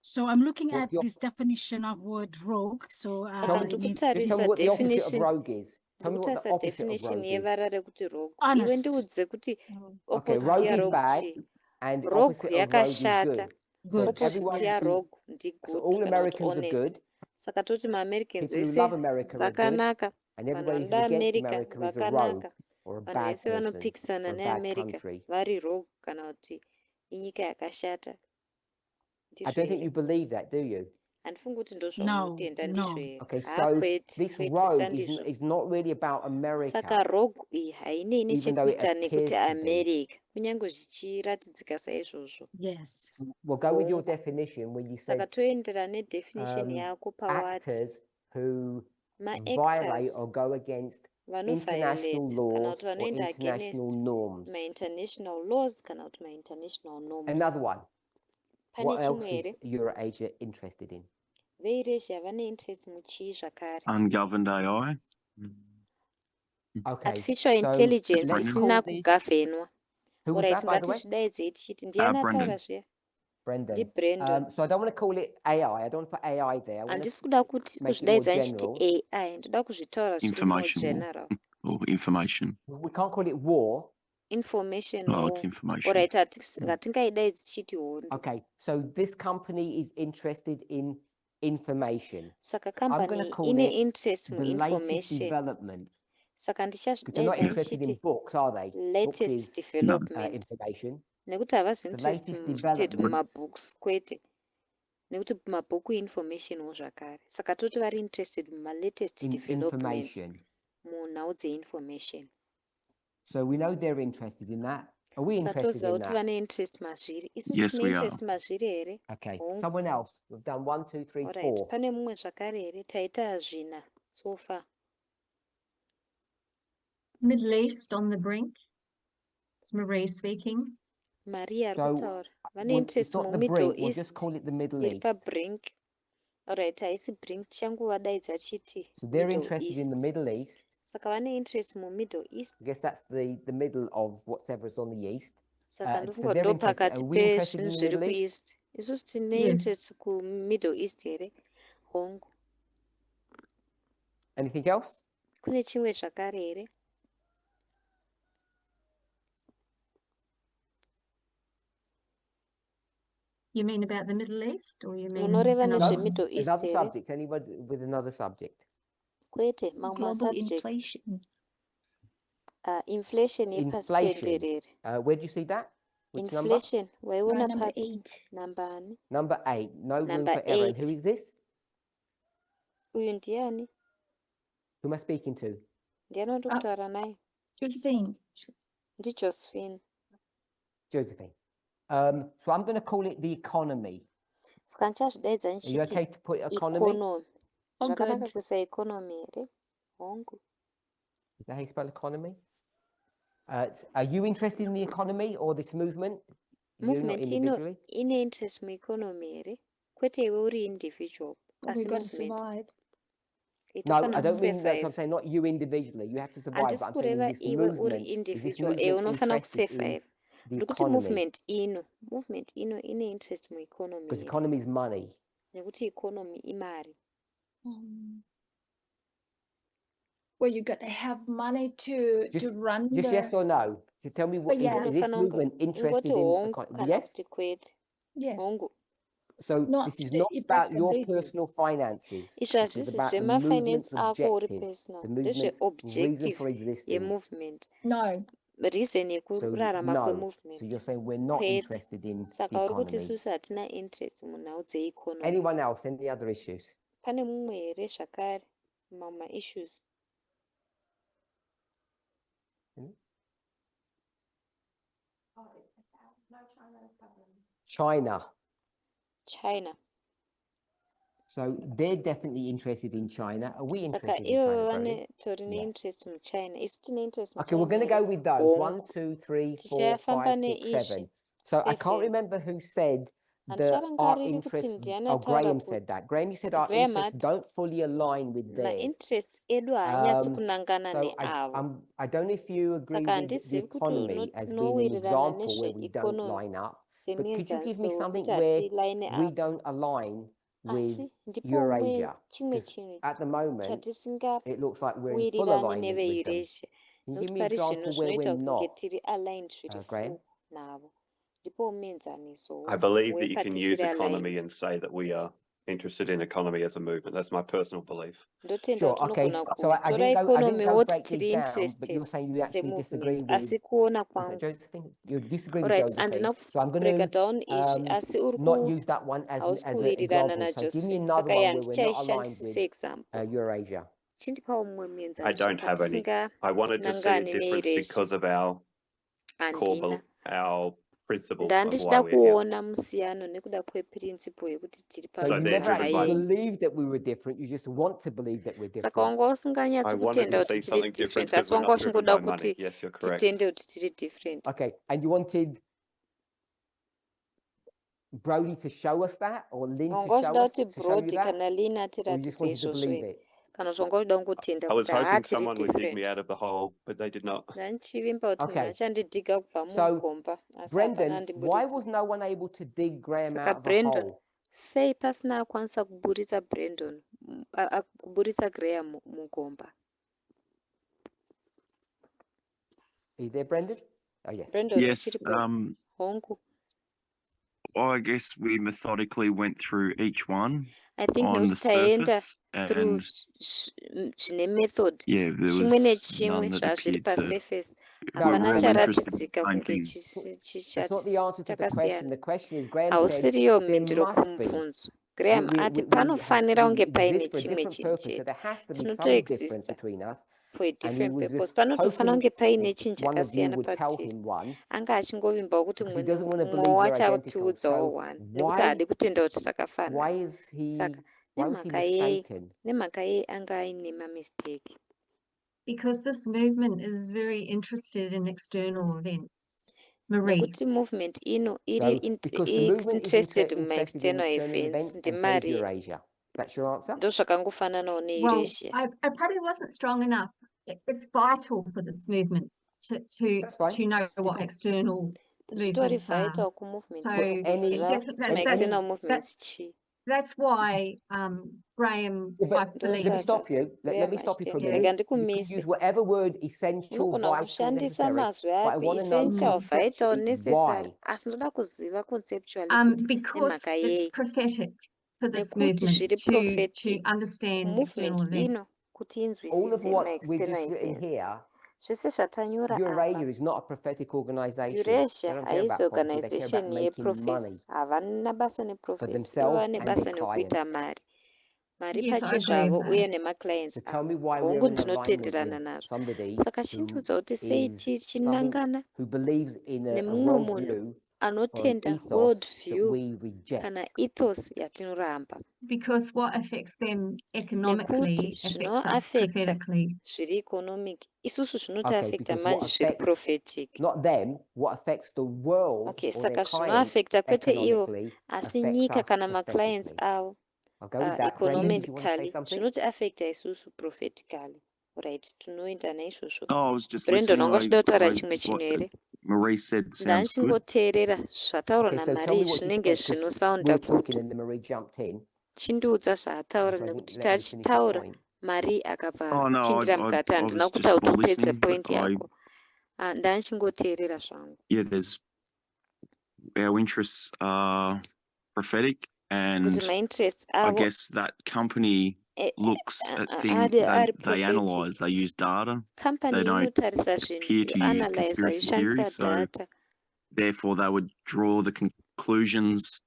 So I'm looking What at your- this definition of word rogue. So Saka Tell me, it means just tell me what the opposite of definition. rogue is. Tell me what the Ndikutarisa opposite of definition rogue is. yevara rekuti rogo. Iwe honest. ndiudze kuti Okay, opposite rogue is yarogo bad chii? and the Rogue opposite of rogue is yakashata. good. Good. So Opposite everyone yes. who, yarogo so ndigood all kana kuti Americans are honest. good. Saka toti ma-Americans People who vese love America are good, vakanaka. and Vanhu everybody who's vanoda against America America is a rogue vakanaka. or a Vanhu bad vese person vanopikisana or a bad neamerica country. vari rogue kana kuti inyika yakashata. I don't think you believe that, do you? Handifungi kuti ndo No, zvamunotenda no. ndizvo here. Okay, Ha, so kwete, this kwete, rogue sandizvo. is not really about Saka America, rogue iyi hainei even though it nechekuita nekuti appears to be. america, kunyange zvichiratidzika saizvozvo. Yes. We'll go with your Hongo. definition when you Saka said toendera nedefinition yako pawati actors who violate ma-actors or go against international vanoviolate kana laws kuti or vanoenda international against norms. ma-international laws kana kuti ma-international norms. Another one. Pane What chimwe else is here? Eurasia interested in? Veirasia vane interest muchii zvakare? Ungoverned AI. Okay, Artificial so intelligence let's isina call this- kugavhenwa. Who was Alright, that, by the way? ngatizvidaidzei tichiti ndiani Brendan. ataura zviya? Brendan. NdiBrandon. So I don't want to call it AI. I don't want to put AI there. I want Handisi to kuda kuti make it more kuzvidaidza ndichiti general. AI, ndoda kuzvitaura zviri more Information war. general. Or information. We can't call it war. Information Oh, war. it's information. Alright, ngatingaidaidzi tichiti hondo. Okay, so this company is interested in information. Saka I'm going company to call ine it interest the latest muinformation. development. Saka Because they're not ndichazvidaidza interested in ndichiti books, are they? Books latest is development. information. Nekuti havasi The interest latest muchete developments. mumabooks kwete. Nekuti mabhuku informationwo zvakare. Saka toti vari interested muma-latest In developments information. munhau dzeinformation. So we know they're interested in that. Are we interested Satoziva in kuti that? vane interest mazviri. Isusu Yes, tine we are. interest mazviri here? Okay, Hongu. someone else. We've done 1, 2, 3, Alright, 4. pane mumwe zvakare here? Taita zvina so far. Middle East on the brink. It's Marie speaking. Maria ari So, kutaura. Vane It's interest not the muMiddle brink, we'll East. just call it the Middle Iri East. pabrink. Alright, haisi brink, tichanguvadaidza chiti So they're Middle interested East. in the Middle East. Saka vane interest muMiddle East. I guess that's the middle of whatever's on the east. Saka So ndofunga they're ndo interested. pakati Are we interested in pezvinhu the zviri Middle East? kueast. Isusu tine Yes. interest kuMiddle East here. Hongu. Anything else? Kune chimwe zvakare here? You mean about the Middle East or you mean Munoreva another one? nezveMiddle East Another here? subject. Anybody with another subject? Kwete, mamwe Global masubjects. inflation. Inflation yepasi Inflation. tenderere. Where do you see that? Which number? Inflation, waiona Number papi? 8. Nambani? Number 8. No room Number for error. And who 8. is this? Uyu ndiani? Who am I speaking to? Ndiani wandiri kutaura naye? Josephine. NdiJosephine. Josephine. So I'm going to call it the economy. Saka ndichazvidaidza Are you ndichiti okay to put economy? economy. Oh, Zvakanaka good. kuisa economy here. Hongu. Is that how you spell economy? Are you interested in the economy or this movement? You, not Movement individually? ine interest mueconomy here. Kwete iwe uri individual. But Asi we've got to movement. survive. No, Itofanira I don't mean that. kusurvive. I'm saying not you individually. You have to survive. Handisi But I'm saying kureva is this iwe uri movement, is this individual. movement Unofanira interested in kusurvive. the Ndikuti economy? movement ino ine interest mueconomy Because here. economy is money. Nekuti economy imari. Well, you got to have money to Just- run Just the yes or no. So tell me what But is yes. this Unofanira movement interested ungoti in? hongu kana Yes. kuti kwete. yes. Hongu. So No, this is not if I about can your leave you. personal finances. izvo This is hazvisi about the zvemafinance movement's ako uri objective, personal, the movement's reason ndezveobjective for existing. yemovement, No, reason So yekurarama no. So kwemovement. you're saying we're not Kwete. interested in the Saka uri kuti economy. isusu hatina interest munhau dzeeconomy. Anyone else? Any other issues? Pane mumwe here zvakare mama-issues? No China problem. China. So they're definitely interested in China. Are we Saka interested in ivo China, vane Brody? tori neinterest muchina. Isu tine interest Okay, we're going to go with those. Hongu. 1, 2, 3, 4, Tichafamba 5, 6, 7. neizvi. So I can't 7. remember who said that our Handicharangariri kuti interests. ndiani Oh, ataura Graham said kuti that. Graham, you said our Graham interests ati don't fully align with theirs. ma-interests edu haanyatsi kunangana So neavo. I don't know if you agree Saka with the handizivi kuti economy as being an unowirirana example where we don't nezveeconomy line up. But could you give me semuenzaniso something wekuti where hatilaine we apo. don't align with Asi ndipo Eurasia? chimwe 'Cause chinhu at the moment, chatisingawirirani it looks like we're in full alignment with them. neveeurasia. Can you Nokuti give me an pari zvinhu example where zvinoita we're kunge not, tiri aligned zviri Graham? full navo. Ndipo muenzaniso I believe that you can wepatisiri use economy aligned. and say that we are interested in economy as a movement. That's my personal belief. Ndotenda Sure. kuti Okay. unogona So I kutora didn't economy go woti break these tiri down, but interested you're saying you actually disagree semovement. with. Asi kuona Was that kwangu. Josephine? You disagree with Alright, Josephine. handina So I'm kubreka going down izvi to asi uri not use that one as hausi an kuwirirana example. So give me naJosephine. another Saka one where we're not aligned handichaishandisise with example. Eurasia. Chindipawo mumwe I muenzaniso don't have any. I wanted to see a patisinganangani difference neeurasia. because of our Handina. our principles of Ndandichida why we're here. kuona musiyano nekuda kweprinciple yekuti tiri So you never panyika actually yenyu. believed that we were different. You just want to believe that we're Saka different. wanga usinganyatsi I wanted kutenda to kuti see tiri something different different, because asi we're wanga not driven uchingoda by money. kuti Yes, you're correct. titende kuti tiri different. Okay. And you wanted Brody to show us that, or Lynn to Wanga show uchida us, kuti to show you Brody that, kana Lynn or you atiratidze just wanted to believe izvozvo it? kana kuti wanga uchida kungotenda I was kuti hoping tiri someone would dig me different. out of the hole, but they did not. Ndandichivimba kuti munhu Okay. achandidhiga kubva So, mugomba asi hapana Brendan, why andiburitsa. was no one able to dig Graham Saka out of a Brandon, hole? sei pasina akwanisa kuburitsa Brandon, kuburitsa Graham mugomba. Are you there, Brendan? Oh, yes. Brandon, Yes, uchiripo hongu. I guess we methodically went through each one I think on the nekuti taenda surface, through and zvine method yeah, there chimwe was nechimwe none that zvazviri appeared to. pasurface No, We're hapana all interested in charatidzika the same kunge thing. That's not the answer to the question. chakasiyana. The question is, Graham said Hausiriyo there mhinduro must be. kumubvunzo. Graham ati panofanira kunge paine exist for a chimwe different chinhu purpose, so chete there has to be some difference chinotoexista between us. for a And he different was purpose. just Panotofanira hoping kunge paine chinhu one of you chakasiyana would tell patiri. him one, Anga achingovimba kuti because he doesn't want to mumwe believe we're wacho identical. akutiudzawo So one nekuti why haadi kutenda kuti takafanana. why is Saka why was he nemhaka yei mistaken? nemhaka yei anga aine mamistake. Because this movement is very interested in external events. Marie. Nekuti movement ino iri So because the movement is interested interested in mumaexternal events and so is ndimari Eurasia. That's your answer? ndo zvakangofananawo Well, neeurasia. I probably wasn't strong enough. It's vital for this movement That's fine. to know what external Zvitori movements are. vital kumovement So kuziva ma-external any- movements chii. That's why Graham, Yeah, I but believe. let me stop you. Let me stop you for a Rega minute. You can ndikumise. use whatever word essential, Unogona vital, kushandisa necessary, mazwi but I api want to know essential, vital, conceptually necessary. why. Asi ndoda kuziva conceptually kuti Because nemhaka it's yei. prophetic for this Nekuti movement zviri to prophetic understand external movement ino events. kuti All of inzwisise what we've ma-external just written events. here, Zvese zvatanyora Eurasia apa. is not a prophetic organization. They Eurasia don't care haisi about prophecy. They care about organization making yeprofesi. money Havana basa for neprofesi. Ivo themselves vane and basa their nekuita clients. mari. Mari Yes, I agree pachezvavo with uye that. nemaclients So tell me avo. why Hongu we're in alignment ndinotenderana with nazvo. somebody Saka who chindiudza kuti sei is tichinangana who believes in a nemumwe munhu worldview or an anotenda ethos world that view we reject. kana ethos yatinoramba. Because what affects them economically Nekuti affects us zvinoaffecta prophetically. zviri economic isusu Okay, zvinotiaffecta because what manje zviri affects prophetic. not them, what affects the world Okay, or their saka clients zvinoaffecta kwete ivo economically asi affects nyika us kana maclients prophetically. avo I'll go with that. Brendan, did you want to say economically something? zvinotiaffecta isusu prophetically. Right, tinoenda naizvozvo. Oh, I was just Brandon, listening. wanga uchida kutaura I chimwe chinhu what here? Marie said sounds good. Ndanchingoteerera zvataura Okay, so tell naMarie me what she zvinenge said, 'cause we zvinosaunda were talking good. and then Marie jumped in. Chindiudza zvaataura So I nekuti didn't let you finish the tachitaura point. Marie akabva Oh no, kupindira mukati I handina was kuita just kuti upedze listening. point I yako. Ndanchingoteerera zvangu. yeah, there's our interests are prophetic, And ma-interests I avo guess that company looks at things, ari they prophetic. analyze, they use data. Company They don't inotarisa zvinhu, appear to use yoanalyza, conspiracy yoshandisa theories. So data. therefore, they would draw the conclusions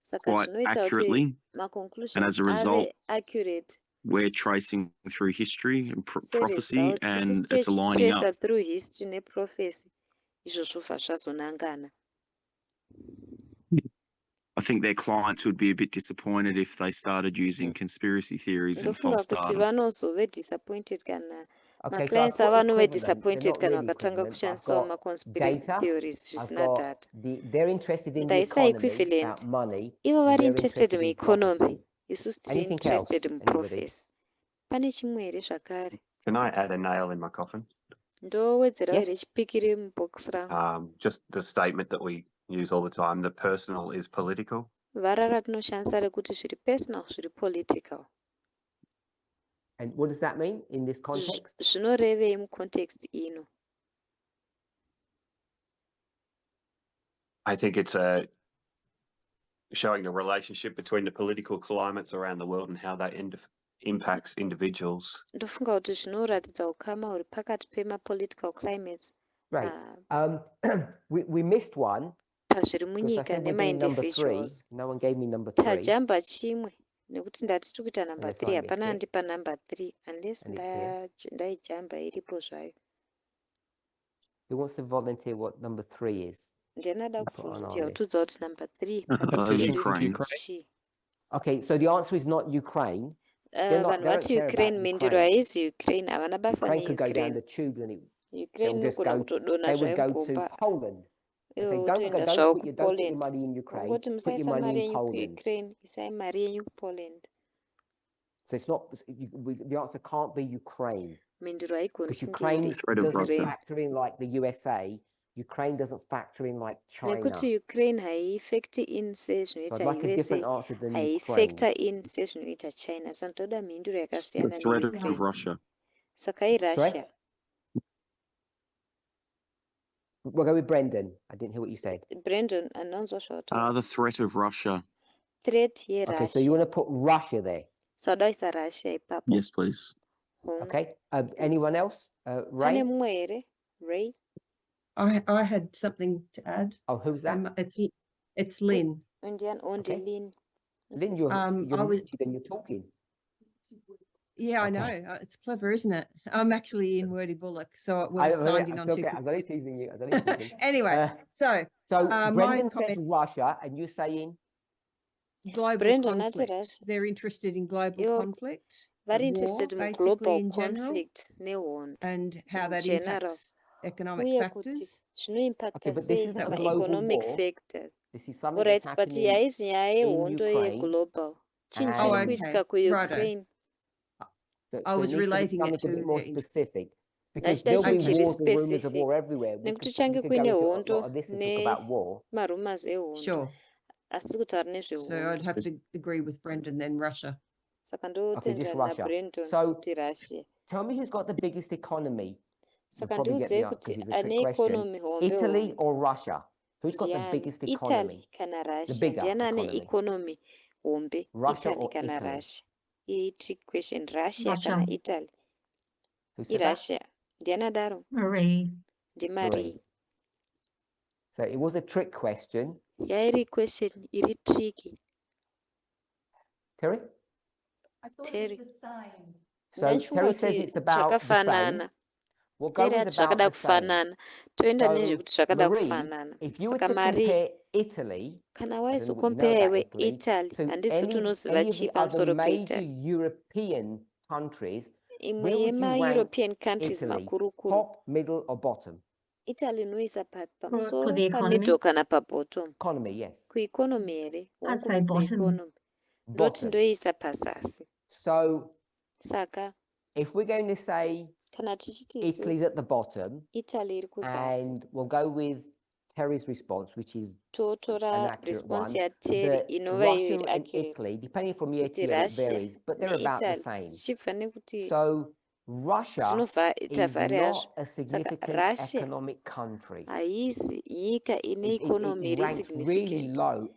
Saka quite zvinoita kuti accurately. And ma-conclusions as a result, ave accurate we're tracing through history and prophecy, seresult. and Isusu it's aligning up. tichitresa through history neprophecy, izvo zvobva zvazonangana. I think their clients would be a bit disappointed if they started using conspiracy theories and Ndofunga false kuti data. vanozove disappointed kana Okay, so I've ma-clients got avanove equivalent. They're disappointed not kana really vakatanga equivalent. I've kushandisawo got ma-conspiracy data. theories I've zvisina got data. they're interested in the Ndaisa economy, equivalent. about money. Ivo and vari we're interested interested in mueconomy, prophecy. isusu tiri Anything else? interested Anybody? muprophecy. Pane chimwe here zvakare? Can I add a nail in my coffin? Ndowedzerawo here Yes. chipikiri mubhokisi rangu. Just the statement that we use all the time, the personal is political. Vara ratinoshandisa rekuti zviri personal, zviri political. And what does that mean in this context? Zvinorevei mucontext ino? I think it's showing a relationship between the political climates around the world and how that impacts individuals. Ndofunga kuti zvinoratidza ukama huri pakati pema-political climates Right. We missed one pazviri because I munyika said we're doing number 3. nema-individuals. No one gave me number 3. Tajamba chimwe nekuti ndati tiri kuita number Unless 3 I hapana missed it. andipa number 3 unless And it's here. ndaijamba iripo zvayo. Who wants to volunteer what number 3 is? Ndianada We put on our kuvolunteer list. kutiudza kuti number 3 I panext still zviri think Ukraine. Ukraine. Okay, so the answer is not Ukraine. They're not, vanhu they don't vati care Ukraine, about mindiro Ukraine. haizi Ukraine, havana basa Ukraine could go down neUkraine. the tube and Ukraine they'll just nogona go, kutodona they would zvayo go to mugomba. Poland. They say, Ivo don't votoenda put zvavo your kuPoland. money in Ukraine, Vangoti put your musaisa money mari in yenyu Poland. kuUkraine, isai mari yenyu kuPoland. So it's not, the answer can't be Ukraine. Mindiro haigoni Because kunge Ukraine iri Threat of doesn't Russia. factor in like the USA. Ukraine doesn't factor in like China. nekuti Ukraine haieffecti in So I'd sezvinoita like a different USA, answer than haieffecta Ukraine. in sezvinoita China. Saka ndoda mhinduro The yakasiyana threat of neUkraine. Russia. Saka iRussia. Sorry? We'll go with Brendan. I didn't hear what you said. Brandon anonzwa zvataura. The threat of Russia. Threat Okay, so you yeRussia. want to put Russia there. Saudaisa Russia ipapo. Yes, please. Okay. Anyone else? Pane Ray? mumwe here? Ray? I had something to add. Oh, who's that? It's Lynn. Undian Okay. Ondilin. Lynn, you're I was- muted and you're talking. Yeah, I Okay. know. It's clever, isn't it? I'm actually in Wordy Bullock, so it was signed in on okay. two. I was only teasing you. I was only teasing. Anyway, so So my Brendan says comment- Russia, and you're saying global Brendan, that's conflict. Russia. They're interested in global You're conflict, Very war, interested in basically global in general, conflict nehondo. and how in that general. impacts economic Uye kuti factors. zvinoimpacta Okay, but this sei isn't a pama-economic global war. factors. this is something Alright, that's but happening. haizi nyaya yehondo Ukraine yeglobal. Chinhu and- chiri Oh, kuitika okay. kuUkraine. So, I so was it needs to be relating it something a bit to more the- specific. Because Nachida there'll be chinhu chiri wars and rumors of war specific. everywhere. We Nekuti could change go into kuine a hondo lot of this and talk about war. nemarumas ehondo. Sure. Asi kutaura So nezvehondo. I'd have to agree with Brendan then Russia. Saka Okay, just ndotenderana Russia. naBrendan So- kuti Russia. Tell me who's got the biggest economy. You'll Saka probably get the ndiudzei answer kuti 'cause it's a trick ane question. economy hombe Italy hombe. or Russia? Who's got the Ndiani? biggest Italy economy? kana Russia. bigger Ndiani ane economy. economy hombe? Russia Italy or kana Italy? Russia? Iyi trick question. Russia Russia. kana Italy? Who said that? IRussia. Ndiani adaro? Marie. NdiMarie. Marie. So it was a trick question. Yairi question iri tricky. Terry? I thought Terry. it was the same. So Ndachifunga Terry says kuti it's about the same. zvakafanana. We'll go Terry with ati about zvakada the same. kufanana. Toenda So, nezvekuti zvakada Marie, kufanana. if you were Saka to Marie, compare Italy, kana I don't know what you know waizokompare about iwe Italy, Italy, to handisi kuti unoziva any of chii the other pamusoro major peItaly. European countries, Imwe where would you rank yema-European countries Italy? makurukuru. Top, middle, or bottom? Italy inoisa For pamusoro, the economy? pamiddle kana pabottom. Economy, yes. Kueconomy here. I'd say bottom. Ndoti Bottom. ndoisa pazasi. So Saka if we're going to say kana tichiti Italy's isusu at the bottom, Italy iri kuzasi. and we'll go with Terry's response, which is an Totora accurate response one, yaTerry that inova iyo Russia iri and accurate. Italy, depending from year to Kuti year, it Russia varies, but they're about the neItaly same. zvichibva nekuti So Russia zvinoita is vhari hazvo. not a Saka significant Russia economic country. haisi nyika ine It economy iri ranks really significant. low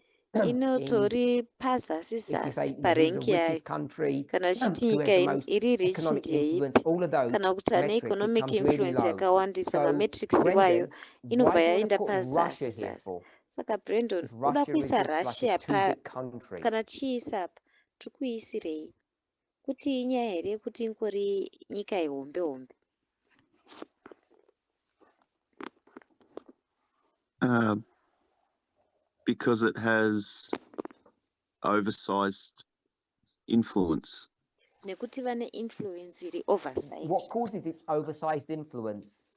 inotori if pazasi you say zasi who's the parenki yayo richest country, kana tichiti who nyika has the most iri rich economic ndeipi influence, all of those kana kuti ane metrics, it economic comes really influence low. yakawandisa So, mametrics wayo Brendan, inobva why do you want yaenda to put pazasi Russia here sasa for? saka Brandon If uda Russia is kuisa just like Russia a too pa big country. kana chiisa apa tikuisirei kuti inyaya here yekuti ingori nyika ihombe hombe Because it has oversized influence. nekuti vane influence iri oversized. What causes its oversized influence?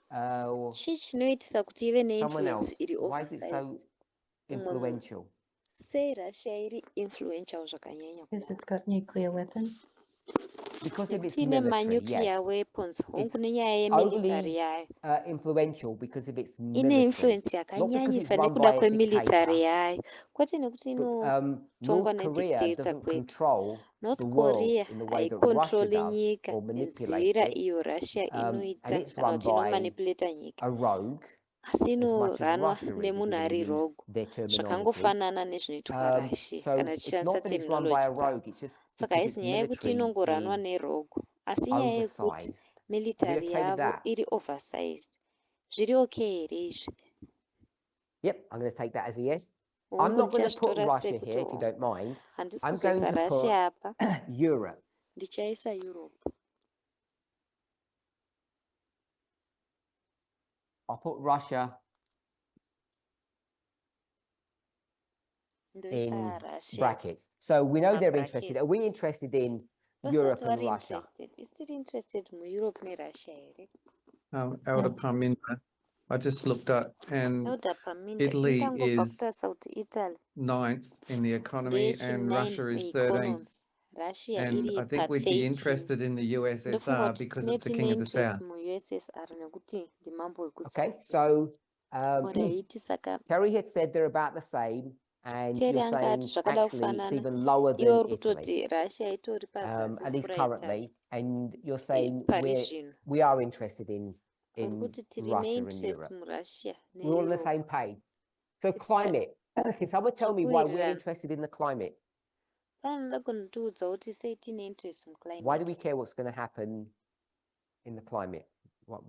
Chii chinoitisa kuti ive Someone neinfluence else. iri Why is it so oversized influential? sei Russia iri influential zvakanyanya Because it's got nuclear weapons. Because of its nekuti ine military, manuclear yes. weapons hongu It's nenyaya yemilitary overly yayo influential because of its ine military. influence Not because it's yakanyanyisa run nekuda by a kwemilitary dictator, yayo kwete nekuti but inotongwa North Korea nedictator doesn't kwete. control North the world Korea in the way that Russia haikontroli does nyika or manipulates nenzira it. iyo Russia And inoita it's kana run kuti by inomanipulata nyika a rogue, asi as much as inoranwa Russia is, if nemunhu we're ari going to use rogo their terminology. zvakangofanana nezvinoitwa Russia So kana it's tichishandisa not that it's run by a terminology dzavo rogue, it's just saka because haisi its nyaya yekuti military inongoranwa is nerogo asi nyaya yekuti oversized. Are we military okay with yavo that? iri oversized zviri okay here izvi Yep, I'm going to take that as a yes. I'm hongu not going to put ndichazvitora Russia sekuti here, if you don't mind. handisi I'm going kuzoisa to Russia apa put Europe. ndichaisa Europe. I'll put Russia ndoisa in Russia brackets. So we know they're interested. Are brackets. we interested in Vasati Europe and vari Russia? interested isitiri interested muEurope neRussia here Elder Yes. Parminder, I just looked up and Elder Parminder Italy ndangobva is kutarisa kuti Italy 9th in the economy and ndeyechinine Russia is mueconomy 13th. Russia And iri I think we'd be pa13 interested in the ndofunga USSR kuti because tine it's the tine king of the interest south. muUSSR nekuti ndimambo Okay, wekuzasi so oraiti saka Terry had said they're about the same, and Terry you're anga ati saying zvakada actually it's kufanana even lower iwe than uri Italy, kutoti Russia itori pazasi at least kupfuura Italy currently, and you're saying pari zvino we are interested uri in kuti tiri Russia and neinterest Europe. muRussia We're all on the neEurope same page. So climate, can someone tell me why we're Tikuwirirana. interested in the climate? panoda kundiudza kuti sei tine interest Why do we muclimate care what's going to happen in the climate?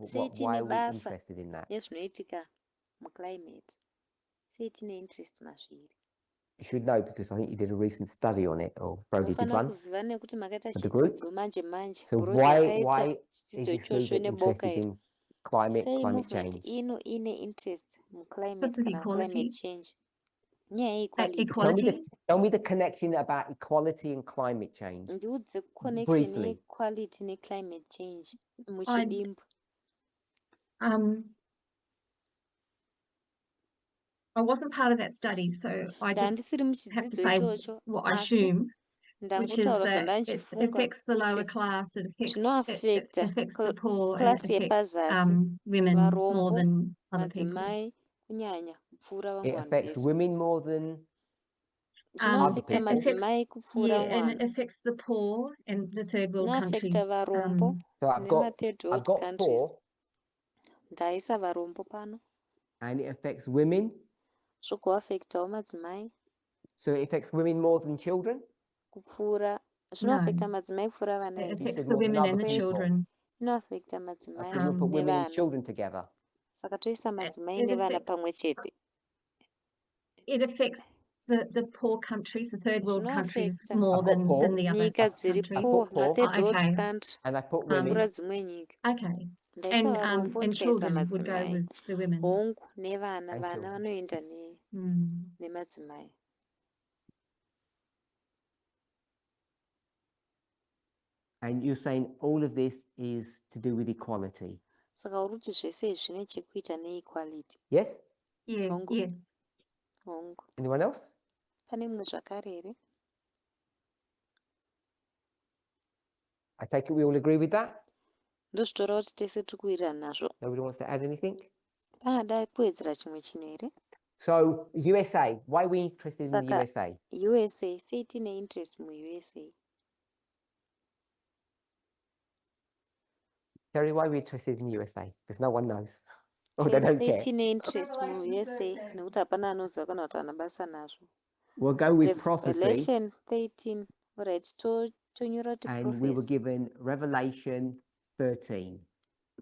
sei Why tine are we basa interested in that? nezvinoitika muclimate sei tine interest mazviri You should know because I think you did a recent study on it, or Brody did munofanira one kuziva nekuti makaita for the group. chidzidzo manje manje So Brody why akaita is chidzidzo this ichocho movement neboka interested iri in climate sei movement change? ino ine interest muclimate Because of kana climate equality. change nyaya yeequality Equality. Tell me the connection about equality and climate change. ndiudze connection Briefly. yeequality neclimate change I muchidimbu I wasn't part of that study, so I just ndandisiri have to muchidzidzo say ichocho what I asi assume, which is ndangotaura that it zvandandichifunga affects the lower kuti class, it zvinoafecta affects the poor, and it klasi affects yepazasi women more varombo than other people. madzimai kunyanya kupfuura vamwe It vanhu affects vese women more than zvinoafecta people. madzimai kupfuura Yeah, and it mwana affects the poor and the third world countries. zvinoafecta varombo So nemathird world I've got countries poor, ndaisa varombo pano and it affects women. zvogoafectawo madzimai So it affects women more than children. kupfuura No, zvinoafecta madzimai kupfuura vana it here affects said the more than women other and the people. children. inoafecta madzimai So you'll put women and nevana children together. saka toisa madzimai It nevana affects pamwe chete it affects the poor countries, the third world countries, zvinoafecta more I've got than poor. the other nyika dziri countries. I poor put poor, mathird world Okay. country and I put kupfuura women. dzimwe nyika Okay. ndaisa And varombo and ndikaisa children would go madzimai with the women. hongu nevana And vana children. vanoenda Mm. nemadzimai And you're saying all of this is to do with equality. saka uri kuti zvese izvi zvine chekuita neequality Yes? Yeah, hongu yes. hongu Anyone else? pane mumwe zvakare here I take it we all agree with that? ndozvitora kuti tese tiri kuwirirana nazvo Nobody wants to add anything? pangada kuwedzera chimwe chinhu here So USA, why are we interested in the saka USA? USA sei tine interest muUSA Terry, why are we interested in the USA? Because no one knows. Or they Terry don't sei care. tine interest muUSA nekuti hapana anoziva kana kuti ana basa nazvo We'll go with prophecy, Revelation 13. All right, tonyora kuti and we were prophecy. given Revelation 13.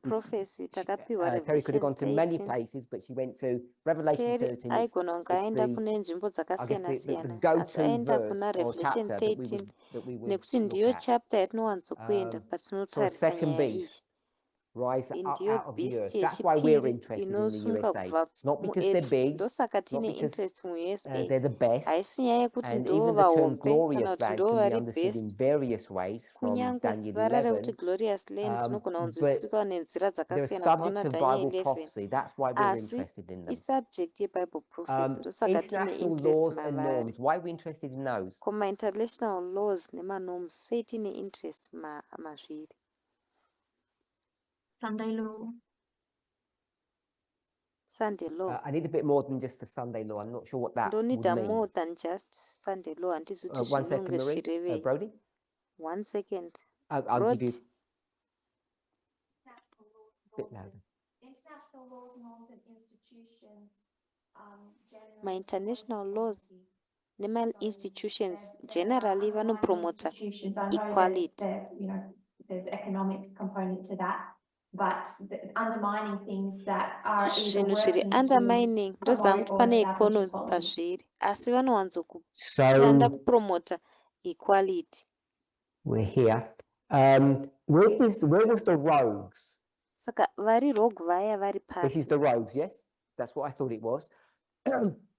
Prophecy takapiwa Terry could have Revelation gone to many 13. places, but she went to Revelation Terry 13. aigona kunge aenda the, kune nzvimbo I guess, dzakasiyana the siyana, asi go-to aenda verse kuna or Revelation chapter that 13 we would nekuti look ndiyo at. chapter yatinowanzokuenda So a patinotarisa second nyaya iyi. beast rise Iyi up ndiyo out of the beast earth. That's why we're yechipiri interested in the inosunga USA. kubva It's not because they're muearth. big, Ndosaka not tine because interest muUSA. they're the best. Haisi nyaya yekuti And ndo even the term vahombe kana glorious kuti land ndo can be vari understood in best. various ways from Kunyange Daniel vara 11. rekuti glorious land rinogona But kunzwisisika nenzira they're a dzakasiyana kubva subject kuna of Daniel Bible 11. prophecy. That's why we're Asi interested in them. isubject yeBible prophecy. Ndosaka tine International interest laws and mavari. norms. Why are we interested in those? Koma international laws nemanorms sei tine interest mazviri. Sunday law. Sunday law. I need a bit more than just the Sunday law. I'm not sure what that would Ndonida mean. more than just Sunday law. Handisi kuti 1 second, zvinonge Marie. zvirevei. Brody? 1 second. I'll give you International laws, a bit norms, louder. international laws, norms, and institutions. My international generally laws nema institutions generally generally vanopromota institutions. I know equality. that there's economic component to that, but undermining things that are either Zvinhu zviri working to undermining ndozanga promote kuti or pane establish economy equality. pazviri asi vanowanzokushanda kupromota equality. We're here. Where was the rogues? Saka vari rogue vaya vari This is pasi. the rogues, yes? That's what I thought it was.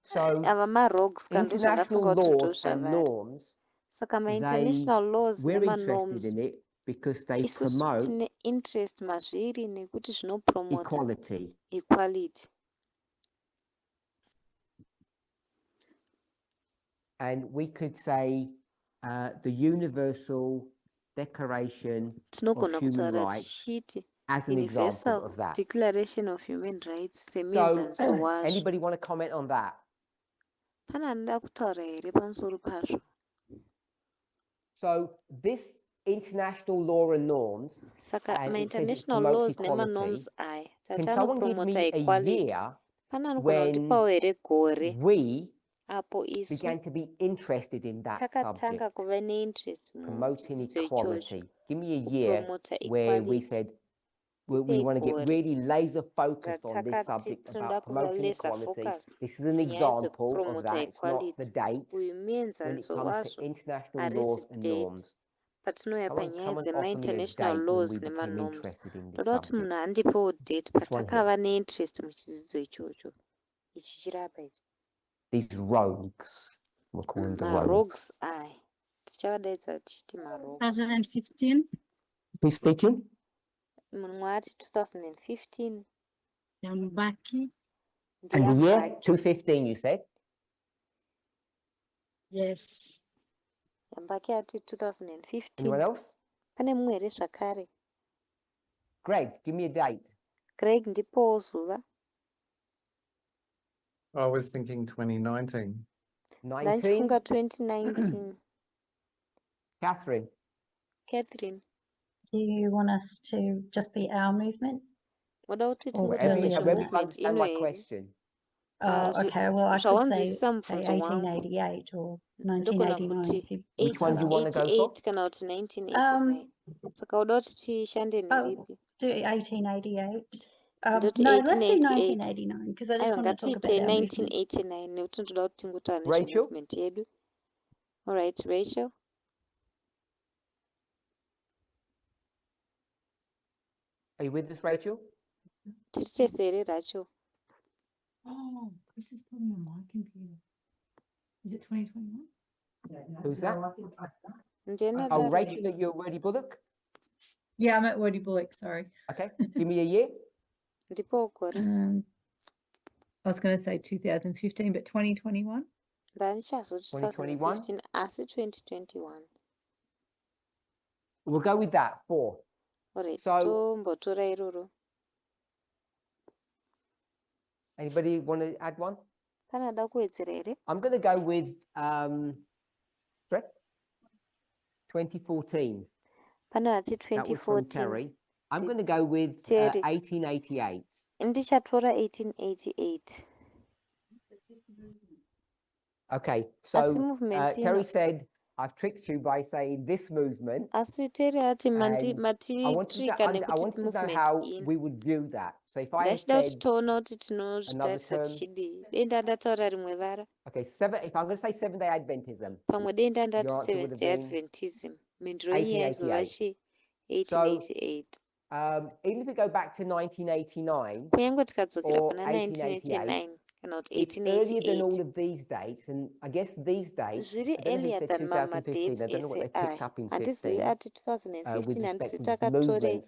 So Ava marogues kandi international zvandafunga kuti ndo laws and zvavari. norms, Saka ma-international laws we're interested nema-norms in it because they isusu promote tine interest mazviri nekuti zvinopromota equality. equality. And we could say the Universal Declaration of Tinogona Human kutaura Rights tichiti as an example Universal of that. Declaration of Human Rights So, semuenzaniso wazvo. anybody want to comment on that? Pana anoda kutaura here pamusoro pazvo? So this international law and norms, Saka and it says it ma-international promotes laws equality. nema-norms aya Can someone give tatanopromota me a equality. year Pana anogona when kutipawo here gore we apo isu began to be interested in that takatanga subject, kuva neinterest promoting muchidzidzo ichocho equality? Give me a year kupromota where we equality. said we want to get Gore really laser focused on this ratakati subject tinoda about kuva promoting laser equality. focused This is an munyaya example of dzekupromota that. It's not the equality. date Uyu when it muenzaniso comes to wazvo international harisi laws and date norms. patinouya panyaya Someone offer me a dzema-international date when laws we became nema-norms. interested in this Ndoda kuti subject. munhu andipewo date This one here. patakava neinterest muchidzidzo ichocho ichi chirapa ichi. These rogues, we're calling the rogues. Marogues aya tichavadaidza tichiti marogues. 2015. Who's speaking? Munhu ati 2015 Yambaki. And the year ndiyambaki. 2015, you said? Yes. Yambaki ati 2015. Anyone else? Pane mumwe here zvakare. Greg, give me a date. Greg ndipowo zuva. I was thinking 2019. 19? Ndandifunga 2019. Catherine? Catherine, Do you want us to just be our movement? unoda kuti Or tingoti earlier kuisho than Whether that? you movement understand ino my here. question. Oh, Zvi- okay. Well, I could say zvawanzwisisa mubvunzo wangu 1888 or ndogona 1989. kuti if you Which one do you want to go 1888 for? kana kuti 1989. Saka uda kuti tishande neripi? Do 1888. Ndoti No, let's do 1888. 1989 because I just Aiwa want to talk ngatiite about our movement. 1989 nekuti ndoda kuti tingotaura Rachel? nezvemovement yedu. Alright, Rachel. Are you with us, Rachel? Tiri tese here Rachel. Oh, this is probably on my computer. Is it 2021? Who's that? Ndiyena Oh, daro. Rachel, at your Wordy Bullock? Yeah, I'm at Wordy Bullock, sorry. Okay, give me a year. Ndipowo gore. I was going to say 2015, but 2021. Ndandichazoti 2021? 2015 asi 2021. We'll go with that, 4. Alright, So- tombotora iroro. Anybody want to add one? Pane ada kuwedzera here? I'm going to go with 2014. Pane ati That was from 2014. Terry. I'm going to go with Terry. 1888. Ndichatora 1888. Okay, asi so movement Terry ino said, I've tricked you by saying this movement. asi Terry ati And I matitrika wanted nekuti to know movement how ino we would view that. So if I had ndachida kuti said toona kuti another tinozvitarisa term, tichidii. Denda ndataura rimwe vara, okay, if I'm going to say 7-day Adventism, pamwe denda ndati your answer would have Seventh-day been Adventism, mhinduro iyi yaizova 1888. chi So 1888. even if we go back to 1989 Kunyange tikadzokera or kuna 1888, 1989 kana kuti it's earlier than all 1888 of these dates. And I guess these dates, zviri I don't know who earlier said than mama 2015, dates I don't know what ese they picked aya up in handizivi 15 ati with 2015 respect handisi to this takatore movement,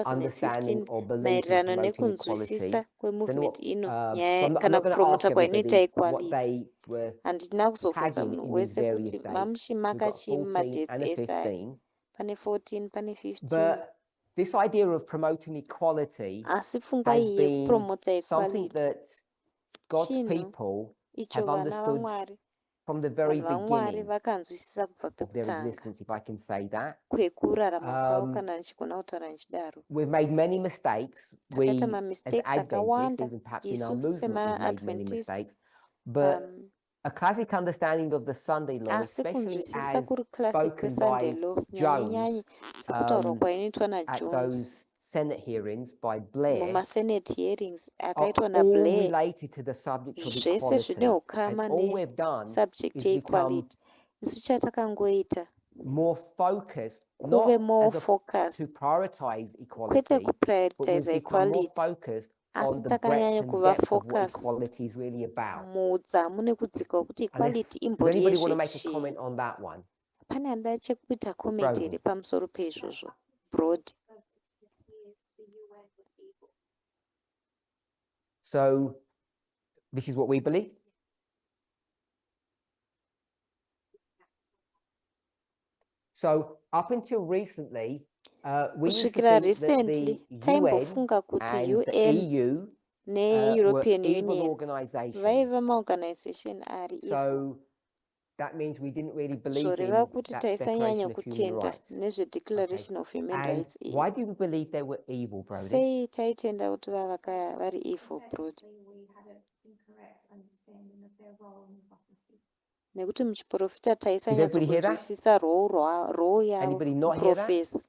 understanding 2015 or belief in maererano promoting nekunzwisisa equality. Don't know kwemovement what, ino so nyaya I'm kana not going to ask kupromota kwainoita everybody what equality. they were Handina kuzofunza tagging munhu in these wese various kuti dates. mamuchimaka We've got chii 14 mumadates and a ese aya 15. pane 14 pane 15. But this idea of promoting equality Asi pfungwa has iyi been yekupromota something equality that God's chinhu people icho have vana understood vaMwari from the very vanhu vaMwari beginning vakanzwisisa kubva of their pekutanga existence, if I can say that. kwekurarama kwavo, Um, kana ndichigona kutaura ndichidaro. We've made many mistakes. Takaita We, as mamistakes Adventists, akawanda, even perhaps in our isu movement, we've made many sema-Adventists. mistakes. But a classic understanding of the Sunday law, Asi especially kunzwisisa as kuri classic spoken kweSunday by law nyanye-nyanye Jones sekutaurwa kwainoitwa at naJones those Senate hearings by Blair, mumasenate hearings are akaitwa all naBlair, related to the subject of zvese equality. zvine And ukama all we've done nesubject is become yeequality. Isu chatakangoita more focused, kuve not more as to focused, prioritize kwete equality, but we've kuprioritize become more equality, focused asi on the takanyanya breadth and kuva depth of what focused equality is really about. muudzamu nekudzika wekuti equality Does imbori anybody want to make a yezvechii. comment on that one? Pane anoda chekuita comment Brody. here pamusoro peizvozvo? Broad. So this is what we believe. So up until recently, we used to Kusvikira think that the recently UN taimbofunga kuti and the UN EU were ne-European evil Union organizations. vaiva maorganization ari evil. So that means we didn't really believe Zvoreva in kuti that taisanyanya Declaration of Human kutenda Rights. nezvedeclaration of human And rights iyi. why do we believe they were evil, Brody? Sei taitenda kuti vavaka vari evil, Brody? We had an incorrect understanding of their role in prophecy. Nekuti muchiprofita Did everybody hear that? taisanyatsokunzwisisa role yavo Anybody not hear that? muprofesi.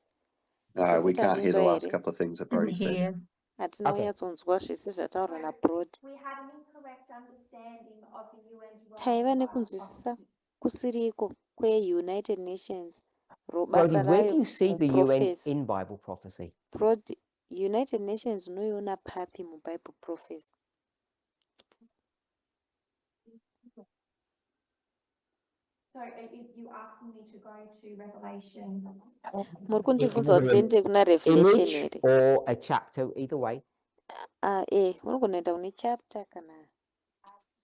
No, Tese we can't hear the tazvinzwa last here? couple of things that Brody said. Here. Hatina Okay. kunyatsonzwa zvese zvataurwa naBrody. We had an incorrect understanding of the UN's role Taiva in Bible nekunzwisisa prophecy. kusiriko kweUnited Nations Brody, basa where do rayo you see the UN muprofesi. in Bible prophecy? Brody, United Nations unoiona papi muBible prophecy? So are you asking me to go to Revelation? Muri kundibvunza kuti ndiende kuna Revelation Image here? or a chapter, either way. Unogona kuenda kune chapter kana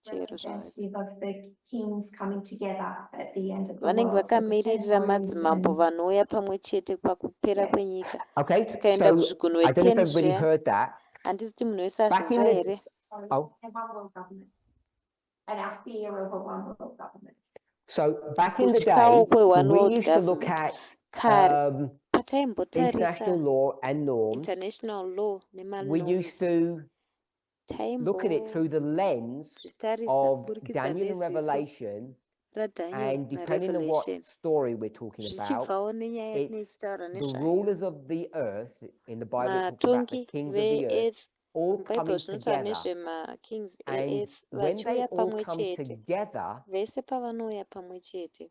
chero zvavaita. Representative of the kings coming together at the end of the Vanenge world. So the 10 vakamiririra woes madzimambo and vanouya pamwe chete pakupera Yeah. kwenyika. Okay, Tikaenda so kuzvigunwe I don't know if 10 everybody zviya, heard that. handisi kuti munhu wese Back in azvinzwa the here. oh, and one world government. And our fear of a one world government. so back in the Kutyawo day, kwe-one we world used to look government. at Kare pataimbotarisa international law and norms. international law We used nemanorms, to look at it through the lens zvitarisa of kuburikidza Daniel and neziso Revelation, raDaniel and depending on what naRevelation, story we're talking about, zvichibvawo nenyaya it's nechitaura the nezvayo. rulers of the earth. In the Bible, it talks about the Matongi kings of the earth veearth, all muBhayibheri coming zvinotaura together. nezvemakings And earth when they vachiuya all pamwe come chete. together, Vese pavanouya pamwe chete.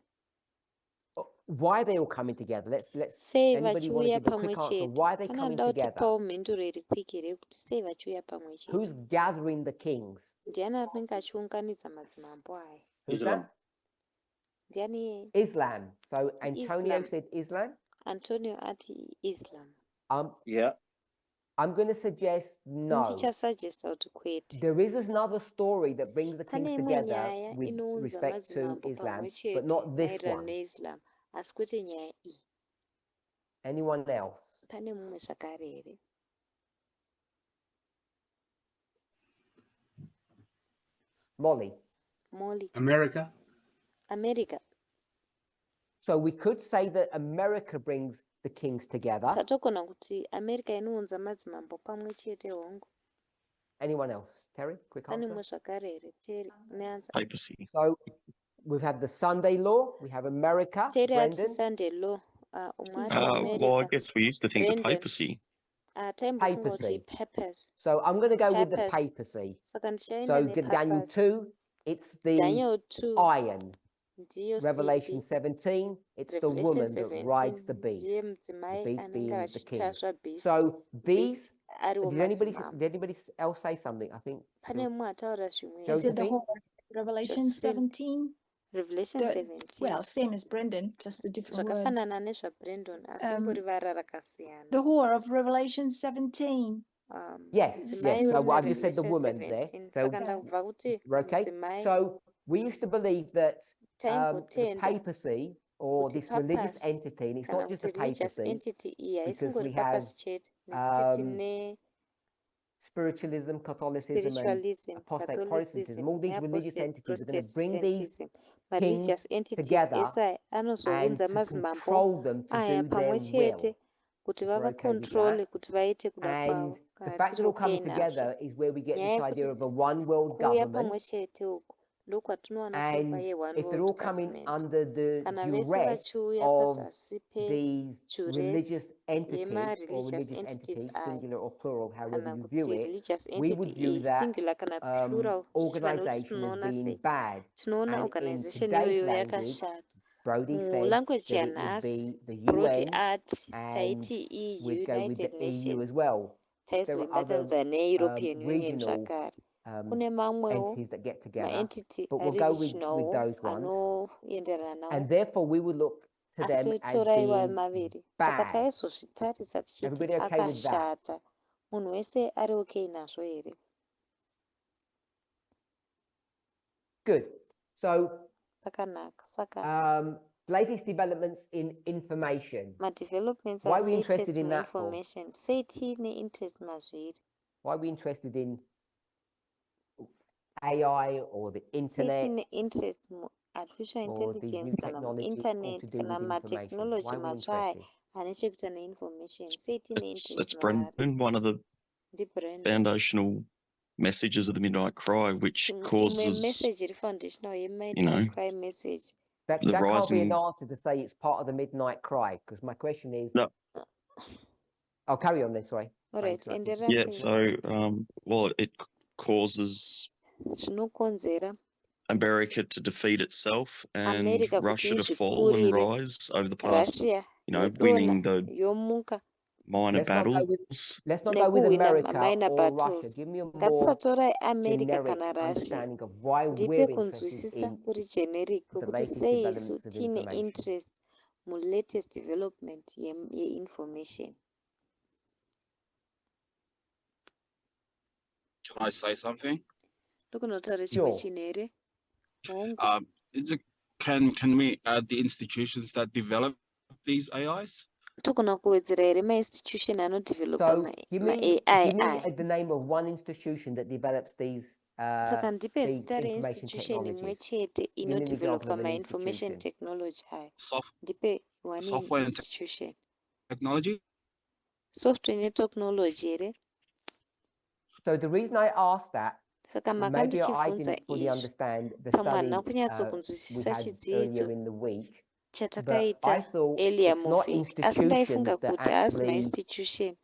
why are they all coming together? Let's Sei anybody want to vachiuya give a pamwe quick answer? chete? Why are they Pana coming anoda together? kutipawo mhinduro iri quick here yekuti sei vachiuya pamwe chete. Who's gathering the kings? Ndiani anenge achiunganidza madzimambo aya? Who's that? Ndiani yeye? Islam. So Antonio Islam. said Islam. Antonio ati Islam. Yeah. I'm going to suggest no. Ndichasuggesta kuti kwete. There is another story that brings the kings Pane imwe together nyaya with inounza respect to madzimambo Islam, pamwe but chete not this maererano one. neIslam, asi kwete nyaya iyi. Anyone else? Pane mumwe zvakare here? Molly. Molly. America. America. So we could say that America brings the kings together. Satogona kuti America inounza madzimambo pamwe chete hongu. Anyone else? Terry, quick Pane answer. mumwe zvakare here? Terry, uneanza. Papacy. So we've had the Sunday law. We have America. Tere ati Brendan, Sunday law. Umwe ati Well, I America. guess we used to think the Brendan. papacy. Taimbokungoti papacy. peppers. So I'm going to go with the Peppers. papacy. Saka ndichaenda So Daniel nepeppers. 2, it's the Daniel 2. iron. Ndiyo Revelation simbi. 17, it's the Revelation woman that 17. rides the beast. Ndiye The mudzimai beast anenge being the king. achitasva beast. So these, Beast ariwo did anybody madzimambo. else say something? I think Pane mumwe ataura zvimwe. Is it the Josephine? whole Revelation Josephine. 17? Revelation The- 17. Well, same as Brendan, just a different word. Zvakafanana nezvaBrandon asi ungori vara rakasiyana. The whore of Revelation 17. Yes, Mudzimai yes. So wemuna I just said the Revelation woman there. 17. So Saka ndakubva kuti okay. mudzimai So we used to believe that the taimbotenda papacy or kuti this religious papacy entity, and it's kana not just kuti a religious papacy, entity iyi because haisingori we have papacy chete nekuti tine spiritualism, Catholicism, spiritualism, and apostate Catholicism, Protestantism. All these religious neapostate entities are going to bring these Protestantism. Ma-religious kings entities together esai and anozounza to madzimambo control them to aya do pamwe their chete will. kuti If we're okay with vavakontrole that. kuti vaite kuda And kwavo the kana fact tiri they're all okay coming nazvo. together is where we get Nyaya this idea yekuti of a one world kuuya government. pamwe chete uku ndokwatinowana pfungwa And ye-one if they're all world coming government. under the Kana vese duress vachiuya of pazasi these pejuresi religious entities or yema-religious religious entities entities, aya singular or plural, however kana you kuti view it, religious we would entity view iyi that singular kana plural zvichivana kuti organization as tinoona being sei. bad. Tinoona And in organization today's iyoyo language, yakashata. Brody said Mulanguage that it would yanhasi be the Brody UN ati and taiti we'd go with United the EU as Nations well. There are other taizoibatanidza ne-European Union regional zvakare. Kune mamwewo entities that get together, maentity but we'll go with regionalwo those ones. anoenderana nawo. And therefore, we would look to Asi them as totora iwayo being maviri. Saka bad. taizozvitarisa tichiti Everybody okay with that? akashata. Munhu wese ari okay nazvo here? Good. So, Pakanaka. Saka latest developments in information. ma-developments Why are ari we interested latest in that for? mu-information. Sei tiine interest mazviri. Why are we interested in AI or the Sei internet tiine interest mu-artificial or these new intelligence kana technologies all mu-internet to do kana with information? ma-technology Why are we matsva aya interested? ane chekuita ne-information. Sei tiine It's interest maari. Brendan, one of the Ndi-Brendan. foundational messages of the Midnight Cry, which Imwe causes, message iri foundational you ye-Midnight know, Cry message. That the can't be an rising. answer to say it's part of the midnight cry, because my question is, No, I'll carry on this way. Alright, enderera yeah. mberi. So, well, it causes Zvinokonzera America to defeat itself and America kuti Russia to fall and izvipfuurire. rise over the past, Russia you know, yodonha winning the yomuka minor Let's not go with battles. let's not go with nekuwina America minor or Russia. battles. Give me a more Ngatisatorai America generic kana Russia. understanding of why Ndipe we're interested kunzwisisa in kuri generic the kuti latest sei isu developments of tiine information. interest mu-latest development ye-information. Can I say something? Ndokunotaura chimwe Sure. chinhu here? Hongu. Can we add the institutions that develop these AIs? Togona kuwedzera here ma-institution anodevelopa So give me ma-AI. the name of one institution that develops these Saka ndipe these zita information reinstitution imwe technologies. chete Give me an example inodevelopa of an ma-information institution. technology aya. Ndipe one Software and institution. technology? Software netechnology here. So the reason I asked that, Saka maybe I makandichibvunza didn't fully izvi understand the pamwe study handina we kunyatsokunzwisisa had chidzidzo earlier in the week, but I chatakaita thought earlier it's not muvhiki, asi ndaifunga institutions that kuti haasi actually ma-institution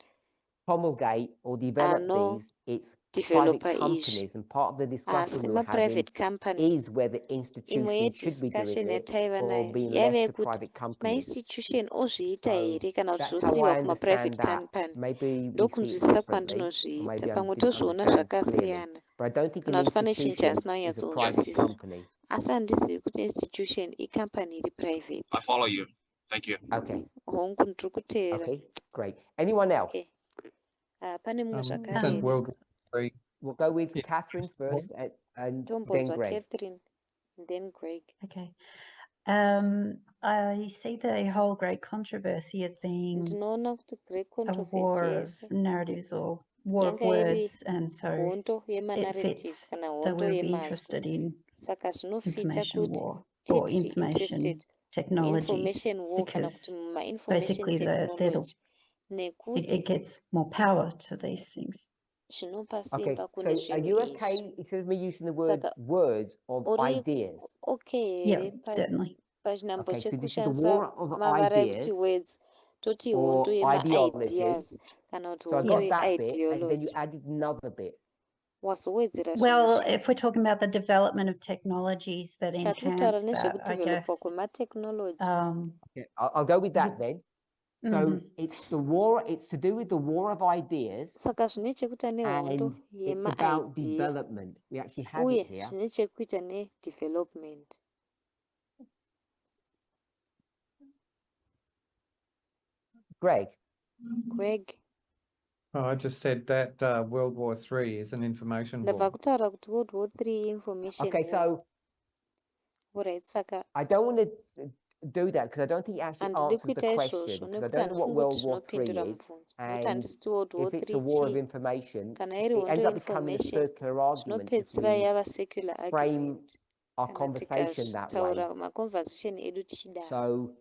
promulgate or develop ano these, it's private developa izvi. companies, and part of the discussion Asi we were having ma-private companies. is whether Imwe institutions should be doing yediscussion it yataiva or nayo being yaiva left to yekuti private companies. ma-institution ozviita So here kana kuti that's how zvosiiwa I kuma-private understand that. company. Maybe we see it Ndokunzwisisa differently, or kwandinozviita maybe I pamwe didn't tozviona understand clearly. zvakasiyana But I don't think an kana kuti pane chinhu institution chasina is a private kunyatsokunzwisisa. company. Asi handizivi kuti institution icompany iri private. I follow you. Thank you. Okay. Hongu ndiri kuteera. Okay, great. Anyone else? Okay. Pane mumwe Said zvakare. World War III. We'll go with Catherine first and then Tombonzwa Greg. Catherine, and then Greg. Okay. I see the whole great controversy as being Ndinoona kuti great a controversy war of yese narratives or war of yanga iri words, and so hondo it yemanarratives fits kana that hondo we'll be yemazwi. interested in Saka zvinofita information kuti war or titiri information interested technologies, information war kana kuti because ma-information basically technology it nekuti gets more power to these things. chinopa Okay, simba so kune are zvinhu you izvi. okay instead of me using the word Saka words of uri ideas? okay Yeah, here certainly. pachinambo Okay, so this is the chekushandisa war of mavara ekuti ideas words toti hondo or ideology. yema-ideas kana kuti So I hondo got that bit, and then you ye-ideology. added another bit. Wasowedzera Well, zvimwe if we're talking about the development of technologies that zvinhu. Kutaura enhance that, I nezvekudevelopwa guess, kwematekinology. Okay, I'll go with that then. So mhm. it's to do with the war of ideas, Saka zvine chekuita nehondo and it's about yema-idea development. We actually have uye it here. zvine chekuita nedevelopment. Greg, Greg, Oh, I just said that World War III is an information ndabva war. kutaura kuti World War III information okay, war. so Alright, saka I don't want to do that because I don't think it actually handidi answers the kuita question, izvozvo because I nekuti don't know what handifungoti World War III zvinopindura is, mubvunzo nokuti and handisiti World War if it's a III war of chii. information, Kana iri it hondo ends up becoming a yeinformation circular argument if zvinopedzisira we yava secular frame argument our kana conversation that way. tikataura maconversation edu tichidaro. So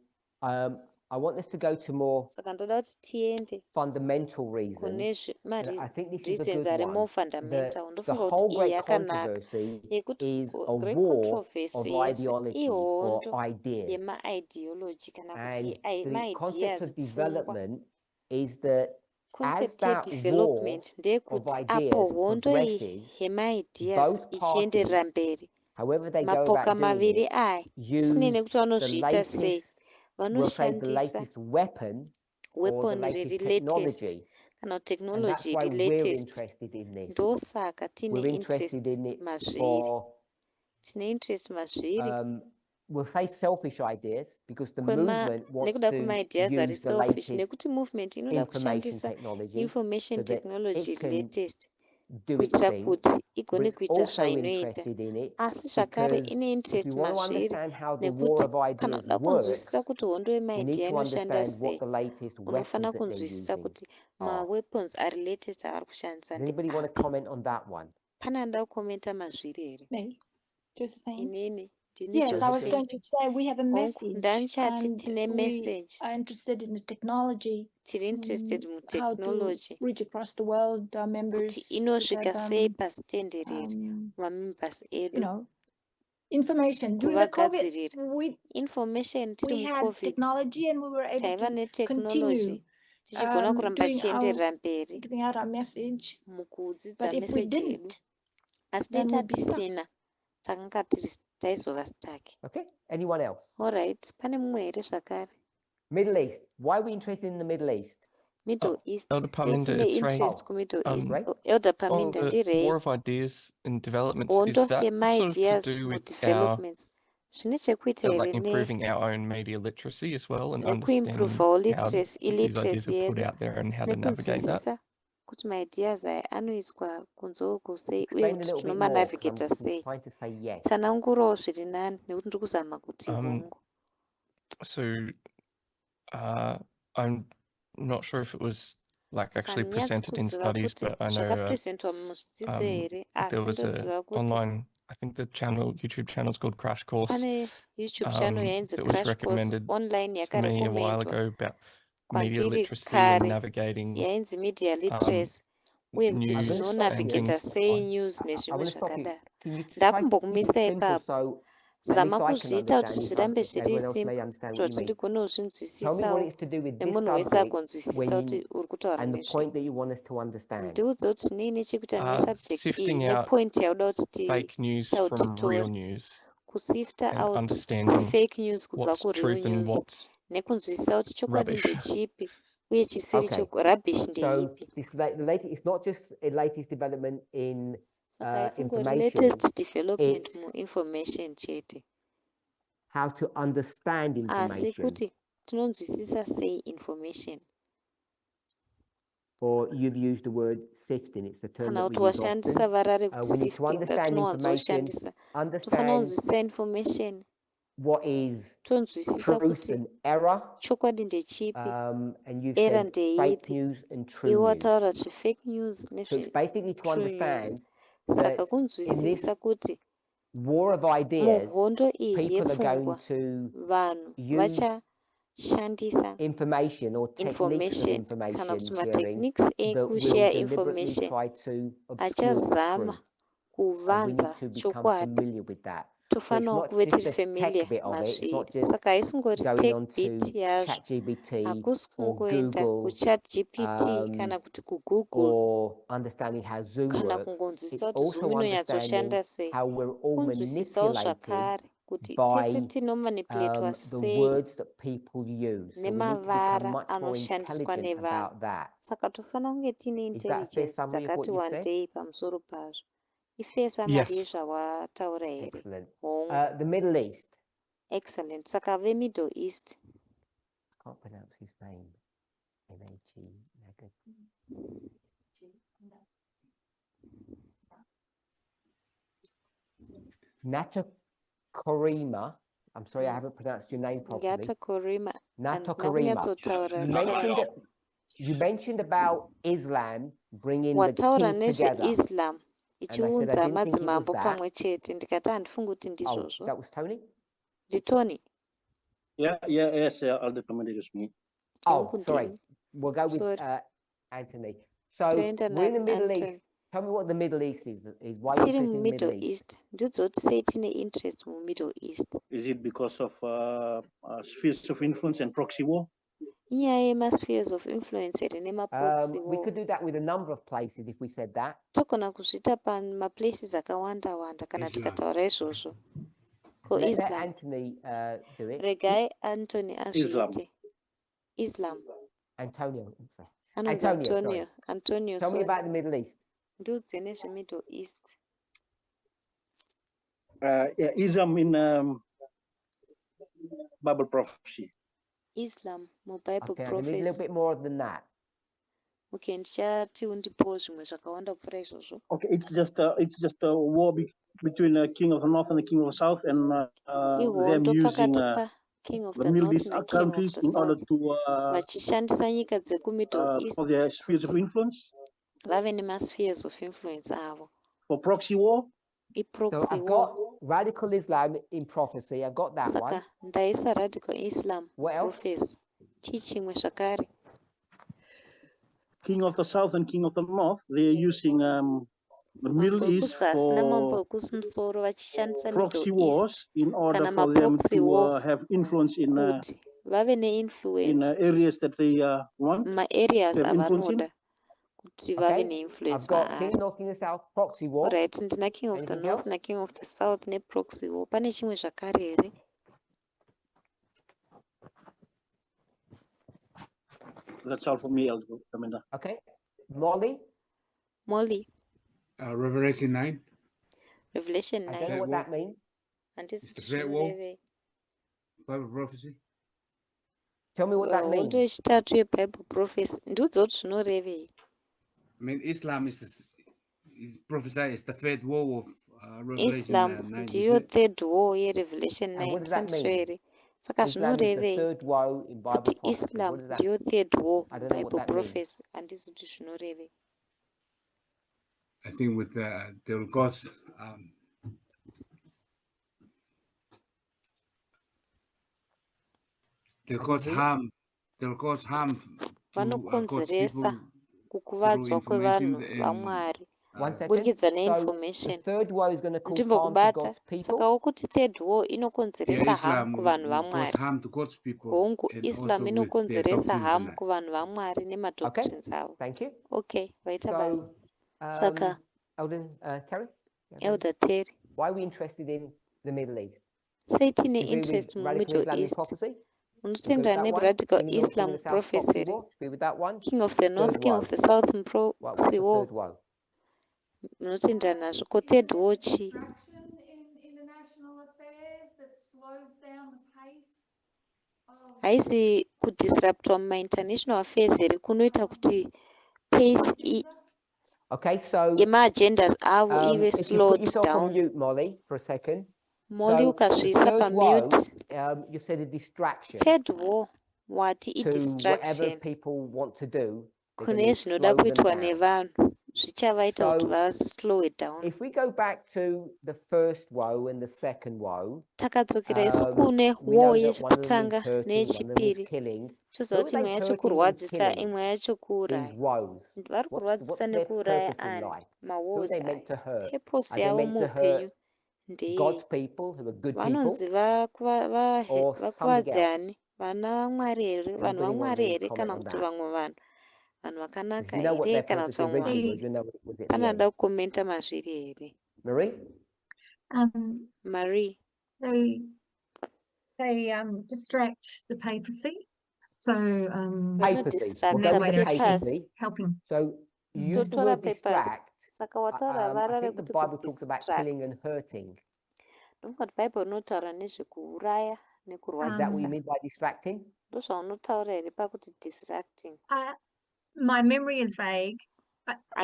I want us to go to more Saka ndoda kuti tiende fundamental kune reasons, and I think this is a reasons good ari one. more fundamental. The Ndofunga kuti whole iyi great yakanaka controversy yekuti is a great war controversy of yes ideology or ihondo ideas. yema-ideology kana kuti And the concept ma-ideas of pfungwa. development is that as Concept that war yedevelopment of ndeyekuti apo ideas hondo iyi progresses, yema-ideas both ichienderera parties, mberi, however they go mapoka about doing maviri it, aya zvisinei use nekuti the vanozviita sei, latest, we'll say the vanoshandisa latest weapon or the weapon latest riri latest technology. kana And kuti that's technology why iri we're latest. interested in this. Ndosaka tine We're interest interested in it mazviri. for, Tine interest mazviri. we'll say selfish ideas, because the Kwema movement wants nekuda to kwema-ideas ari use the selfish latest nekuti movement inoda information kushandisa technology information so that technology it iri can latest do its kuitira thing. kuti igone We're kuita also zvainoita. interested in it Asi zvakare because ine if interest you want to mazviri understand how the war nekuti of kana ideas uda kunzwisisa works, kuti hondo you need yema-idea to inoshanda understand what sei, the latest unofana weapons that they're kunzwisisa using kuti are. ma-weapons ari latest avari kushandisa Does anybody want to comment on that one? pana anoda kukomenta mazviri here? Me, Josephine. Inini ndini Yes, I was Josephine. going to say we have a Hongu message ndanchati and tine we message. are interested in the technology, Tiri interested how to mutechnology reach across the world, our kuti members could inosvika have, sei pasi tenderere mamembers you edu know, information. During the COVID, kuvagadzirira information tiri we had mucovid technology and we were able taiva to netechnology continue tichigona kuramba doing tichienderera mberi giving out our message. mukudzidza But if we message yedu, didn't, asi then dai we'd be stuck. tatisina takanga taizova stuck. Okay, anyone else? Alright, pane mumwe here zvakare. Middle East. Why are we interested in the Middle East? Middle East. Elder Parminder, Tine it's Ray. interest kumiddle East. Right. Elder On Parminder the ndirei. war of ideas and developments, Hondo is that sort of to yema-ideas do with our mudevelopments. Zvine chekuita like here improving our own media literacy as well and nekuimprove understanding our how literacy, these ideas illiteracy are put yedu out there and how to navigate that? nekunzwisisa kuti ma-ideas aya anoiswa kunze uko sei uye Explain a kuti little bit more, 'cause tinomanavigata I'm sei. trying to say yes. Tsanangurawo zviri nani nekuti ndiri kuzama kuti hongu. So I'm not sure if it was like actually presented in Handinyatsikuziva studies, kuti but I know zvakapresentwa muzvidzidzo here there asi was ndoziva a kuti online, I think the YouTube channel is called Crash Course. pane YouTube channel yainzi That was Crash Course recommended online to me a while yakarekomendwa ago about media kwandiri literacy and kare navigating yainzi media literacy uye kuti news and tinonavigata things. sei news I nezvimwe want to stop you. zvakadaro. Can you try to keep Ndakumbokumisa it simple ipapo. so Zama at least I can kuzviita kuti understand zvirambe if zviri everyone else may simple understand kuitira what you kuti mean. ndigone Tell me what kuzvinzwisisawo it's to do with this nemunhu wese subject agonzwisisa kuti uri kutaura and the point nezvei. that you want us to understand. Ndiudze kuti zvine nechekuita nesubject iyi Sifting out nepoint yauda kuti fake news from real tautitore. news Kusifta and out understanding fake news kubva what's kureal truth and news what's nekunzwisisa kuti chokwadi rubbish. ndechipi uye chisiri Okay. rubbish So ndeipi. the latest, it's not just a latest development in Saka isingori information, latest development it's muinformation chete, how to understand asi information. kuti tinonzwisisa sei information. Or you've used the word sifting, it's the term Kana that kuti we use washandisa often. vara We rekuti need to sifting understand information, ratinowanzoshandisa. Tofana understand kunzwisisa information, what is tonzwisisa truth kuti and error, chokwadi ndechipi, and you've error said fake ndeipi. news and true Iwo news. wataura zve-fake news So it's basically to nezve-true news. understand Saka that in kunzwisisa this kuti war of ideas, muhondo iyi people are going yepfungwa to vanhu use shandisa information or techniques of information kana information kuti sharing matechniques that will ekushare deliberately information try to obscure the achazama truth. And we kuvanza need to become chokwadi familiar with that. So it's tofanira not kuve just tiri the tech familiar bit of it. It's mazviri not just saka haisingori going tech on to bit yazvo ChatGPT hakusi or kungoenda Google kuchat gpt kana kuti kugoogle or understanding how Zoom kana works. kungonzwisisa It's kuti also zoom inonyatsoshanda understanding sei how we're all kunzwisisawo manipulated zvakare kuti tese by tinomanipulatwa the sei words that people use. So we need to become nemavara much more anoshandiswa intelligent nevanhu about that. saka tofanira kunge tiine Is that a fair intelligence summary of what dzakati you said? wandei pamusoro pazvo ifair summary Yes. yezvawataura here Excellent. hongu The Middle East. excellent saka vemiddle east I can't pronounce his name. N-A-G. Natakorima. I'm sorry, I haven't pronounced your name properly. Natakorima Natakorima. You mentioned about Islam bringing the wataura kings together. nezveislam And I said I ichiunza didn't think it was madzimambo that. pamwe chete ndikati handifungi kuti Oh, ndizvozvo that was Tony? nditoni Yes, I'll recommend it with me. Oh, sorry. We'll go with Sorry. Anthony. So Toenda we're in the Middle naAnthony. East. Tell me what the Middle East is. Why you're tiri interested in the mumiddle Middle East? east ndidzoti sei tine interest mumiddle east Is it because of spheres of influence and proxy war? inyaya yemaspheres of influence here nemaproxy We war could do that with a number of places if we said that. togona kuzviita pamaplaces akawanda wanda kana tikataura izvozvo ko Let islam Anthony do it. regai antony azviite islam Antonio. I'm sorry. anonzi Antonio, sorry. antonio Tell me sorry about the Middle East. ndiudze nezvemiddle east Islam in Bible prophecy. islam mubible Okay, I need a little prophecy bit more than that. okay ndichati undipowo zvimwe zvakawanda kupfuura izvozvo Okay, it's just a war between the king of the north and the king of the south, and them ihondo using pakati paking of the the Middle north East naking of countries the in order south to vachishandisa nyika dzekumiddle east for their spheres of influence, vave nemaspheres of influence avo for proxy war. So iproxy I've war got radical Islam in prophecy. I've got that one. saka ndaisa radical islam What else? prophecy chii chimwe zvakare King of the south and king of the north, they're using the Middle mambo East ekuzasi namambo for ekumusoro vachishandisa proxy middle east wars in order kana for them maproxy to war have influence in kuti vave in neinfluence areas that they want mumaareas to have influence in. avanoda kuti vave Okay, I've neinfluence got King maari of North, King of South, proxy war. right ndina king of the Anything north else? naking of the south neproxy war pane chimwe zvakare here That's all for me, Elder Parminder. Okay, Molly. molly Revelation 9. revelation I don't know 9 what that means. handisi the kuti threat wall. zvinorevei Bible prophecy. Tell me what that hondo means. yechitatu yebible prophecy ndiudza kuti zvinorevei I mean, Islam is prophesied as the third war of Revelation islam 9. ndiyo third war yerevelation And 9 what does that sandizvo mean? here saka Islam is the zvinorevei third woe in Bible kuti prophecy. islam What does that ndiyo third war I don't know what bible that means. prophecy handisi kuti zvinorevei I think with they'll cause harm. They'll cause harm to God's vanokonzeresa people kukuvadzwa kwevanhu vamwari kuburikidza neinformation nzvimbo kubata saka wokuti third war inokonzeresa harm kuvanhu vamwari hongu islam inokonzeresa harm kuvanhu vamwari nemadoctrines avo okay vaita basa saka elder terry why are we interested in the Middle East? sei tine interest mumiddle east unotenda neradical islam prophecy here king of the north king of the south muproxy war munotenda nazvo ko third war chii haisi kudisruptwa mumainternational affairs here kunoita kuti pace Okay, so yemaagendas avo ive if you put slowed yourself on down mute, Molly, for a second. Molly So ukazviisa the third woe, pamute you said a distraction third war wati to whatever idistraction people want to do. They're kune gonna zvinoda slow them kuitwa down. nevanhu zvichavaita kuti vaslow it down. If we go back to the first woe and the second woe, Takadzokera isu kune we war know that one of them is yekutanga hurting, one of them is neyechipiri, killing. toziva Who kuti are imwe they yacho hurting and kurwadzisa, killing? imwe yacho These kuuraya. woes. Vari kurwadzisa What's their nekuuraya purpose in ani life? Who are mawars they aya. meant to hurt? Purpose Are they yavo meant to muupenyu hurt ndeye God's people who are good people, vanonzi or something vakuvadze else? ani, vana vaMwari here, vanhu Anybody want vaMwari to here, comment kana on kuti that? vamwe vanhu vakanaka Because you know what here, their kana purpose kuti vamwe originally vanhu was, you know what it was at the end. panoda kukomenta mazviri here. Marie? Marie. They distract the papacy. So Papacy. We'll in go that with way the they're actually papacy. helping. So you use the Totora word papers. distract. Saka wataura I vara think the rekuti Bible talks about killing and hurting. ndokati Bible rinotaura nezvekuuraya Is that what nekurwadzisa. you mean by distracting? Ndozvaunotaura here pakuti distracting. My memory is vague.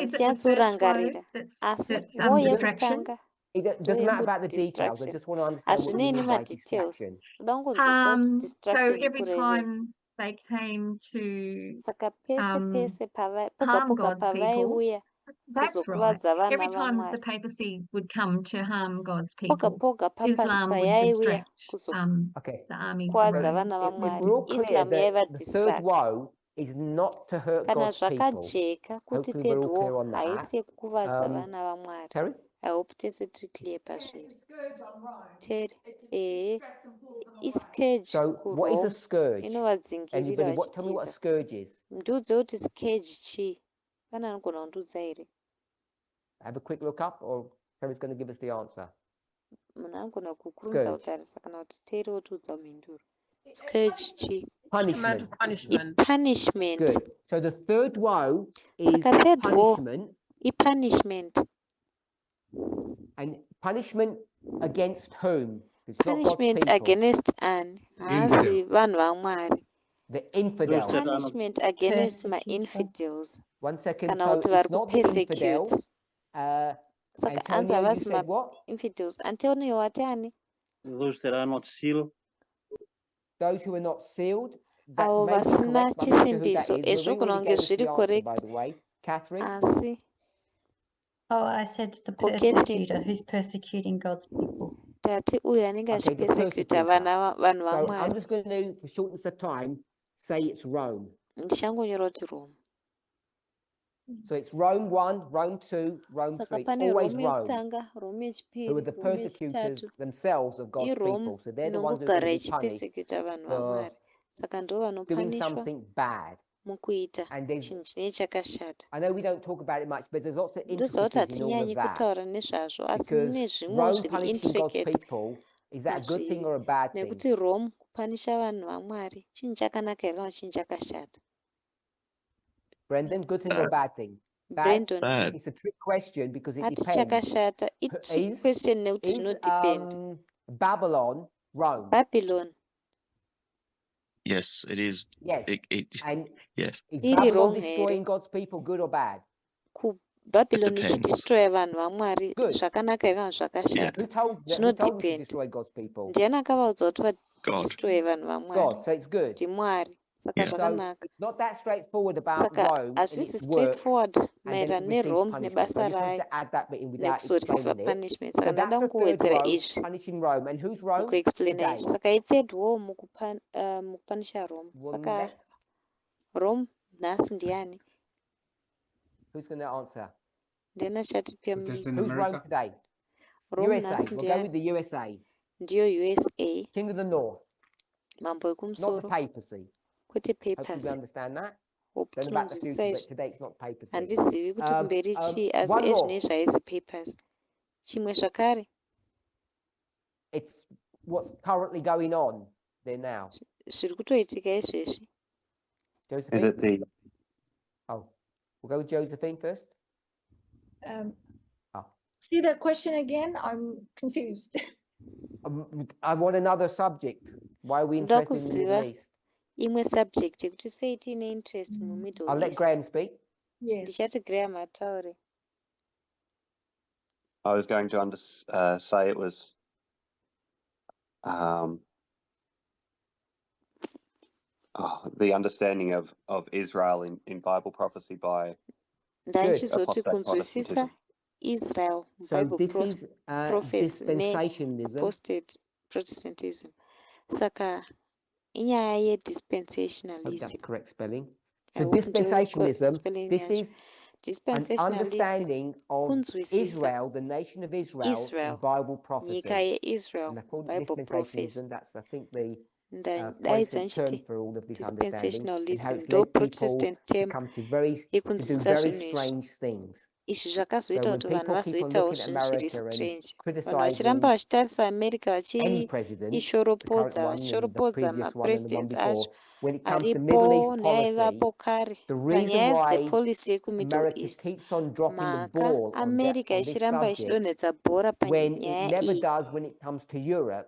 Is it the first woe Handinyatsorangarira, asi that's wo distraction? yekutanga It doesn't matter about the details. I just want to understand what you hazvinei mean by nemadetails. distraction. Uda kungonzwisisa kuti So distraction every kurevei. time they came to Saka pese pese poga harm poga God's people, pavaiuya that's right. kuzokuvadza vana Every time the vaMwari, papacy would come to harm God's poga people, poga papasi Islam would payaiuya distract Okay. the armies kuzokuvadza around. vana If we're vaMwari, all clear Islam that yaiva the third distract. woe is not to hurt Kana God's people. zvakajeka kuti Hopefully we're third all clear war on that. haisi kukuvadza vana vaMwari. Terry? I hope tese tiri clear pazviri. Terry, iscourge So what is a kuRome scourge? inovadzingirira Anybody? Tell me what a vachitiza. scourge is. Ndiudze kuti scourge chii? Pane anogona kundiudza here? Have a quick look up, or Terry's going to give us the answer. Munhu anogona kukurumidza Scourge. kutarisa kana kuti Terry otiudza mhinduro. Scourge chii? Punishment. Punishment. Good. So the third woe is Saka third war punishment. punishment. And punishment against whom? It's not God's Punishment people. against an haasi vanhu vaMwari. The infidels. Punishment against my infidels. 1 second. Kana So kuti vari it's not the kupersecute. infidels. Saka Antonio, anzi you havasi said what? infidels. Antonio wati ani? Those that are not sealed. Those who are not sealed. That Avo may be vasina correct, but I'm not sure who that chisimbiso. is. Marie Ezvogona already kunge gave us the zviri answer, by correct. the way. Catherine? Asi. Oh, I said the Ko Catherine. persecutor who's persecuting God's people. Tati uyu anenge Okay, the achipersecuta persecutor. vanhu So I'm vaMwari. just going to, for shortness of time, say it's Rome. Ndichangonyora kuti Rome. So it's Rome 1, Rome 2, Rome 3. Saka It's pane always Rome Rome, yekutanga, Rome yechipiri, who are the Rome persecutors yechitatu. themselves of God's IRome people. So they're the ones who are going inongogara to be punished ichipersecuta vanhu for vaMwari. Saka ndo doing vanopanishwa something bad. mukuita And there's, chinhu chinenge chakashata. I know we don't talk about it much, but there's lots of Ndoziva kuti intricacies in all of hatinyanyi that. kutaura nezvazvo, asi Because mune zvimwe Rome zviri punishing God's intricate people, is that a good thing pazviri. or a bad thing? Nekuti Rome kupanisha vanhu vaMwari chinhu chakanaka here kana chinhu chakashata? Brendan, good thing or a bad thing? Bad? Brandon. Bad. It's a trick question because it Hati depends. chakashata. It's question nekuti zvinodepend. Babylon Rome? Babylon. Yes, it is. Yes. And yes. is Iri Babylon wrong destroying here. God's people good or bad? Babylon depends. ichidestroya vanhu vaMwari Good. zvakanaka here kana zvakashata? Who told them to Zvinodepend. destroy God's people? Ndiani akavaudza kuti God. vadestroye vanhu vaMwari? God. So it's good. NdiMwari. Saka Yeah. So zvakanaka. it's not that straightforward about Saka Rome and hazvisi its work, straightforward and then it maererano receives neRome punishment. So nebasa I just wanted rayo to add that bit in without nekuzoriswa explaining it. punishment. So Saka that's ndada the third kungowedzera woe, izvi punishing Rome. And who's Rome? mukuexplaina Today. izvi. Saka i-third war mukupanisha Rome. Saka Wanda? Rome nhasi ndiani? Who's going to answer? Ndiani achatipia Protest mumwe? in Who's Rome America. today? Rome USA. nhasi We'll go with ndiani? the USA. Ndiyo USA. King of the North. Mambo Not the ekumusoro. papacy. Kwete Hopefully papers. we understand that. Hope Don't know about the tinonzwisisa future, but izvi. today it's not papacy. Handizivi kuti kumberi chii asi One more. ezvinezvi haizi papers. Chimwe zvakare. It's what's currently going on there now. Zviri kutoitika izvezvi. Is Josephine? it the Oh, we'll go with Josephine first. See that question again? I'm confused. I want another subject. Why are we Ndoda interested in the Middle kuziva East? imwe subject yekuti sei tiine interest muMiddle I'll let East. Graham speak. Yes. Ndichati Graham ataure. I was going to say it was the understanding of Israel in Bible prophecy by Ndachizoti kunzwisisa Israel, So Bible this is prophecy dispensationalism. apostate Protestantism. Saka inyaya ye Hope that's dispensationalism. the correct spelling. I So hope nje dispensationalism, spelling this yacho. is an Dispensationalism understanding of kunzwisisa Israel, the nation of Israel, Israel, in Bible prophecy. nyika ye-Israel, And they call it Bible prophecy. dispensationalism. That's, I think, the Daidza Protestant term nchiti for all of this understanding, and how dispensationalism it's ndo led people Protestant to term come to do very yekunzwisisa zvinhu izvi. strange things. Izvi So zvakazoita when kuti vanhu people keep on vazoitawo looking at zvinhu zviri America and strange. Vanhu criticizing vachiramba vachitarisa America any president, the current vachishoropoza one and the vachishoropoza previous one and the one mapresidents before, acho when it comes to Middle aripo East neaivapo policy, kare the reason panyaya why dzepolicy yekumiddle America east. keeps on dropping the Mhaka ball America on this ichiramba subject, ichidonhedza bhora when it panyaya never iyi. does when it comes to Europe,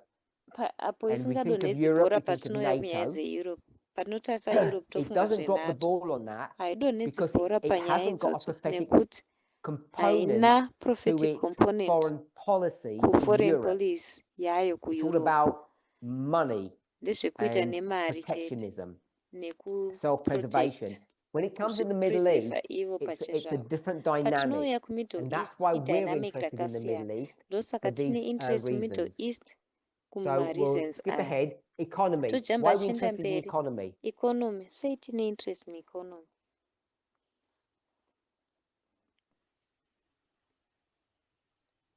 Apo and we think of isingadonhedzi Europe, bhora we think of patinouya kunyaya NATO, dzeeurope. Patinotarisa Europe it tofunga doesn't drop the zveNATO. ball on that Haidonhedzi because bhora it panyaya hasn't got a idzodzo prophetic nekuti component haina to prophetic its component foreign policy in kuforeign Europe. policy yayo It's all kueurope. about money Ndezvekuita and nemari chete protectionism, nekuprotect, self-preservation. When it comes in the Middle kuzvipreseva East, ivo it's a pachezvavo. different dynamic, Patinouya kumiddle and that's east why we're idynamic interested in the rakasiyana. Middle East Ndosaka for tine these interest mumiddle reasons. east So kuma we'll reasons skip aya. ahead. Economy. Tojamba Why are we tichienda interested in the mberi. economy? Economy. Sei tine interest mueconomy.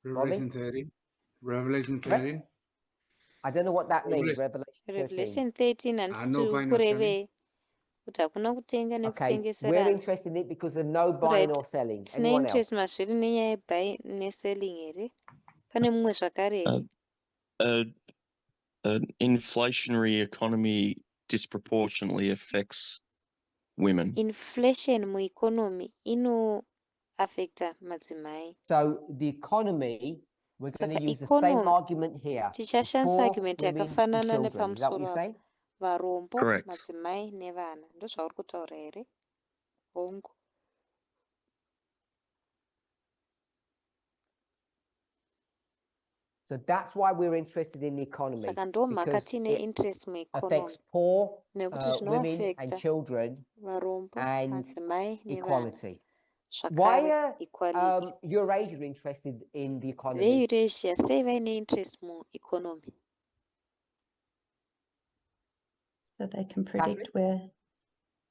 Revelation 13. Revelation 13. I don't know what that means. Revelation 13 handisi no tiri buying or selling. kurevei kuti hakuna kutenga Okay, we're nekutengeserana. interested in it because of no buying Right. or selling. Tine Anyone interest else? mazviri nenyaya yebuy neselling here. Pane mumwe zvakare here. An inflationary economy disproportionately affects women. Inflation mueconomy inoaffecta madzimai. So the economy, we're going Saka to use the same economy argument here. tichashandisa Poor, argument women, and yakafanana children. Is that what nepamusoro you're apo. saying? Varombo, Correct. madzimai nevana. Ndozvauri kutaura here? Hongu. So that's why we're interested in the economy, Saka ndo mhaka because tine it interest mueconomy. affects poor, Nekuti women and zvinoaffecta children varombo, and madzimai nevana. equality. Zvakare Why are equality. Eurasia interested in the economy? VeEurasia sei vaine interest mueconomy. So they can predict where.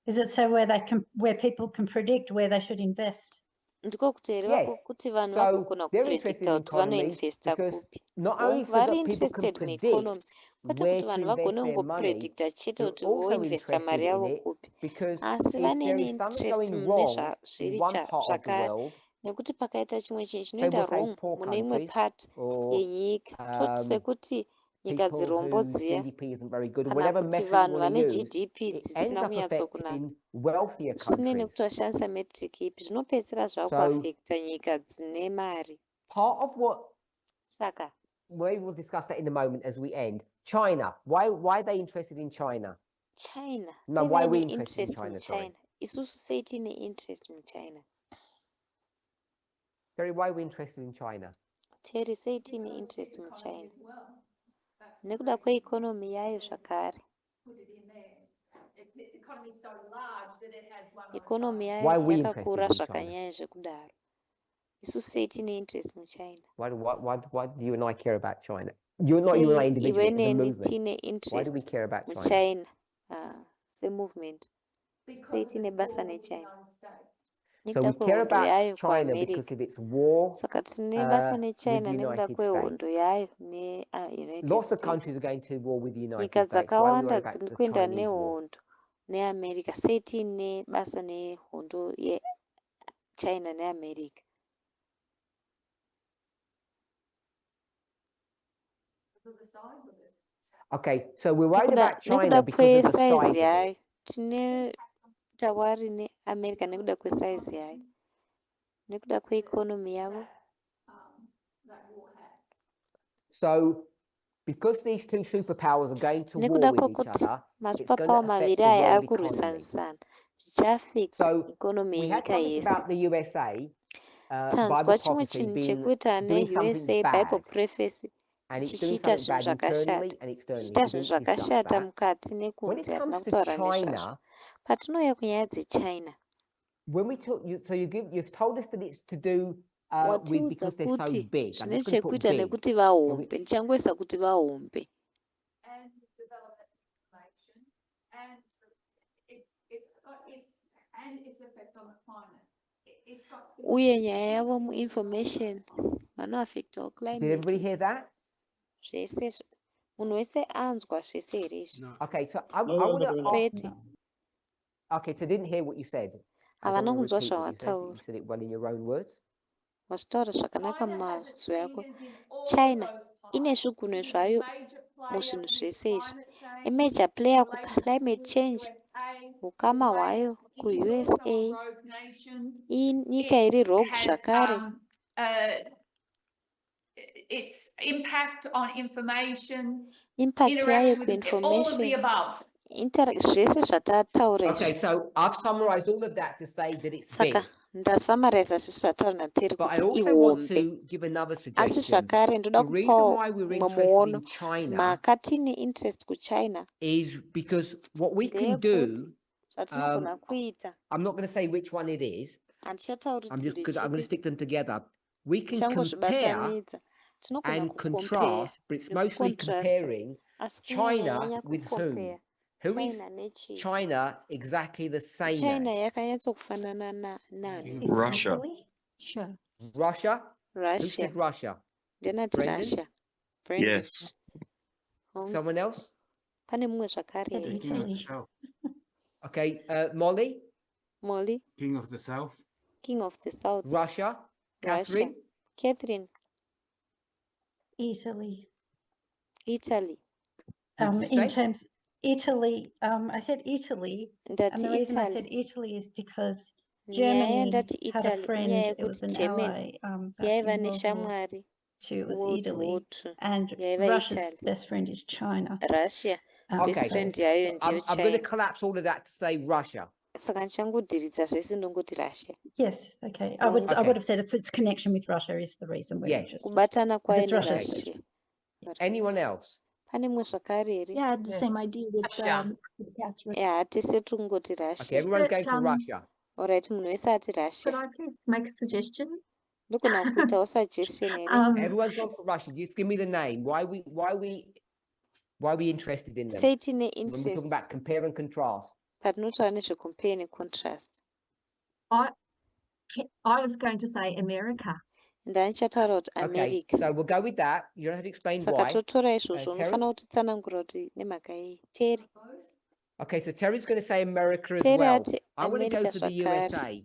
Is it so where people can predict where they should invest? Ndiko kuti here Yes. kuti vanhu So vagogona they're interested kupredicta in kuti economy vanoinvesta because kupi. not only so Vari that people can interested mueconomy. predict Kwete where kuti to vanhu invest vagone their money, kungopredicta chete they're kuti also voinvesta mari interested in yavo it kupi. because Asi if vane there is something interest going mune wrong in zviri one part of the zvakare. world, Nekuti pakaita chimwe chinhu say chinoenda we'll say wrong poor mune imwe countries part or yenyika. Sekuti nyika people dzirombo whose dziya GDP isn't very good, or kana whatever kuti metric you vanhu want to vane use, GDP it ends dzisina up kunyatsokunaka. affecting wealthier Zvisinei countries. nekuti vashandisa metric ipi zvinopedzisira zvava So kuaffecta nyika dzine mari. part of what Saka we will discuss that in a moment as we end. China. Why are they interested in China? China. No, Sei why are we vaine interested in interest China? Sorry. muChina. Isusu sei tine interest muChina. Terry, why are we interested in China? Terry, sei tine interest muChina. Nekuda kweeconomy yayo zvakare. Economy Why yayo are we yakakura interested in China? zvakanyanya zvekudaro. Isusu sei tine interest muChina. Why do you and I care about China? Not you and I Sei individually, iwe as a neni movement. tine Why do we interest care about China? muChina. Se-movement. Sei tine basa neChina. So we Nekuda care kwehondo about yayo China because kuAmerica. of its war Saka tine basa with neChina the nekuda United kwehondo States. yayo neUnited Lots of States. countries are going to war with the Nyika United States. Why are we worried dzakawanda about dziri the kuenda Chinese war? nehondo neAmerica. Sei tine basa nehondo yeChina neAmerica. Okay, so we're worried Nekuda about China because of the kwesize size of yayo. it. Tine tawari neAmerica nekuda kwesize yayo. Nekuda kweeconomy yavo. So because these two superpowers are going to war Nekuda with each kwekuti other, it's going masuperpower to affect maviri the aya ari world economy. kurwisanisana. Zvichaafecta So economy we had yenyika something yese. about the USA, Tanzwa Bible chimwe prophecy chinhu being chekuita doing something neUSA Bible bad, prophecy and it's doing chichiita something zvinhu bad internally zvakashata. and externally. Chichiita We zvinhu didn't discuss zvakashata that. mukati When nekunze. it Hatina comes to kutaura nezvazvo. China, Patinouya kunyaya dzeChina. when we talk, you've told us that it's to do with watiudza because they're so kuti big. I'm zvine just going to put chekuita big. nekuti vahombe ndichangoisa kuti vahombe And development information and its effect on the climate. It's got uye nyaya yavo muinformation vanoafectawo Did everybody climate hear that? zvese munhu wese anzwa zvese here izvi Okay, so I No, want to no, kwete Okay, so I didn't hear what you said. I don't havana want to kunzwa repeat what you said. You zvawataura said it well in your own words. wazvitaura zvakanaka mumazwi ako fingers in all China of those ine pies. zvigunwe It is a zvayo major player muzvinhu with zvese izvi climate change imajor player related to kuclimate the change USA, ukama the way hwayo it is also a kuusa rogue nation. inyika iri rogue Has zvakare its impact on information, impact yayo interaction with all of kuinformation the above. zvese zvatataura Okay, izvi so I've summarized all of that to say that it's big. saka ndasamaraiza zvese zvataura nateri But I kuti also want ihombe to give another asi suggestion. zvakare ndoda The reason kupawo why we're mumwe interested muono in China mhaka tine interest kuchina is because what we can ndeyekuti do, zvatinogona kuita I'm not going to say which one it is. handichatauri I'm kuti just because I'm going to ndechipi stick them together. We can compare changozvibatanidza tinogona and kucompare contrast, but it's mostly nekucontrasta comparing asi China kunyanyanya with whom? kucompare Who is china nechii China exactly the same china as? yakanyatsokufanana nani Russia. Sure. Russia? Who russia said Russia? ndenati Brendan? russia Brendan. Yes. Someone else? pane mumwe zvakare Said here. Italy. Okay, Molly? molly King of the South. king of the south Russia? Catherine? catherine Italy. italy What did you In say? terms Italy, I said Italy, and the ndati reason I said italy Italy is because nyaya Germany ndati had a italy friend, nyaya it was yekuti an germany ally back yaiva in World War neshamwari II, it was World War Italy, II and yaiva Russia's italy best friend is China. russia best Okay, friend So, yayo so ndiyo I'm going to china collapse all of that to say Russia. saka ndichangodhiridza zvese ndongoti russia yes, okay. I would Okay. have said its connection with Russia is the reason we're Yes. interested. kubatana kwayo It's Russia. nerussia Anyone else? pane mumwe zvakare here Yeah, I had the same idea with Catherine. ya tese tungoti Okay, russia everyone's going for Russia. alright munhu wese ati Could russia I please make a suggestion? ndogona kuitawo suggestion here Everyone's gone for Russia. Just give me the name. Why are we interested in them? sei tine When we're talking interest about compare and contrast. patinotaura nezvecompare necontrast I was going to say America. ndanichataura kuti Okay, america so we'll go with that. You don't have to explain saka why. totora izvozvo Terry? unofanira kutitsanangura kuti nemhaka yei teri Okay, so Terry's going to say America as teri well. ati I want to go america for the zvakare USA.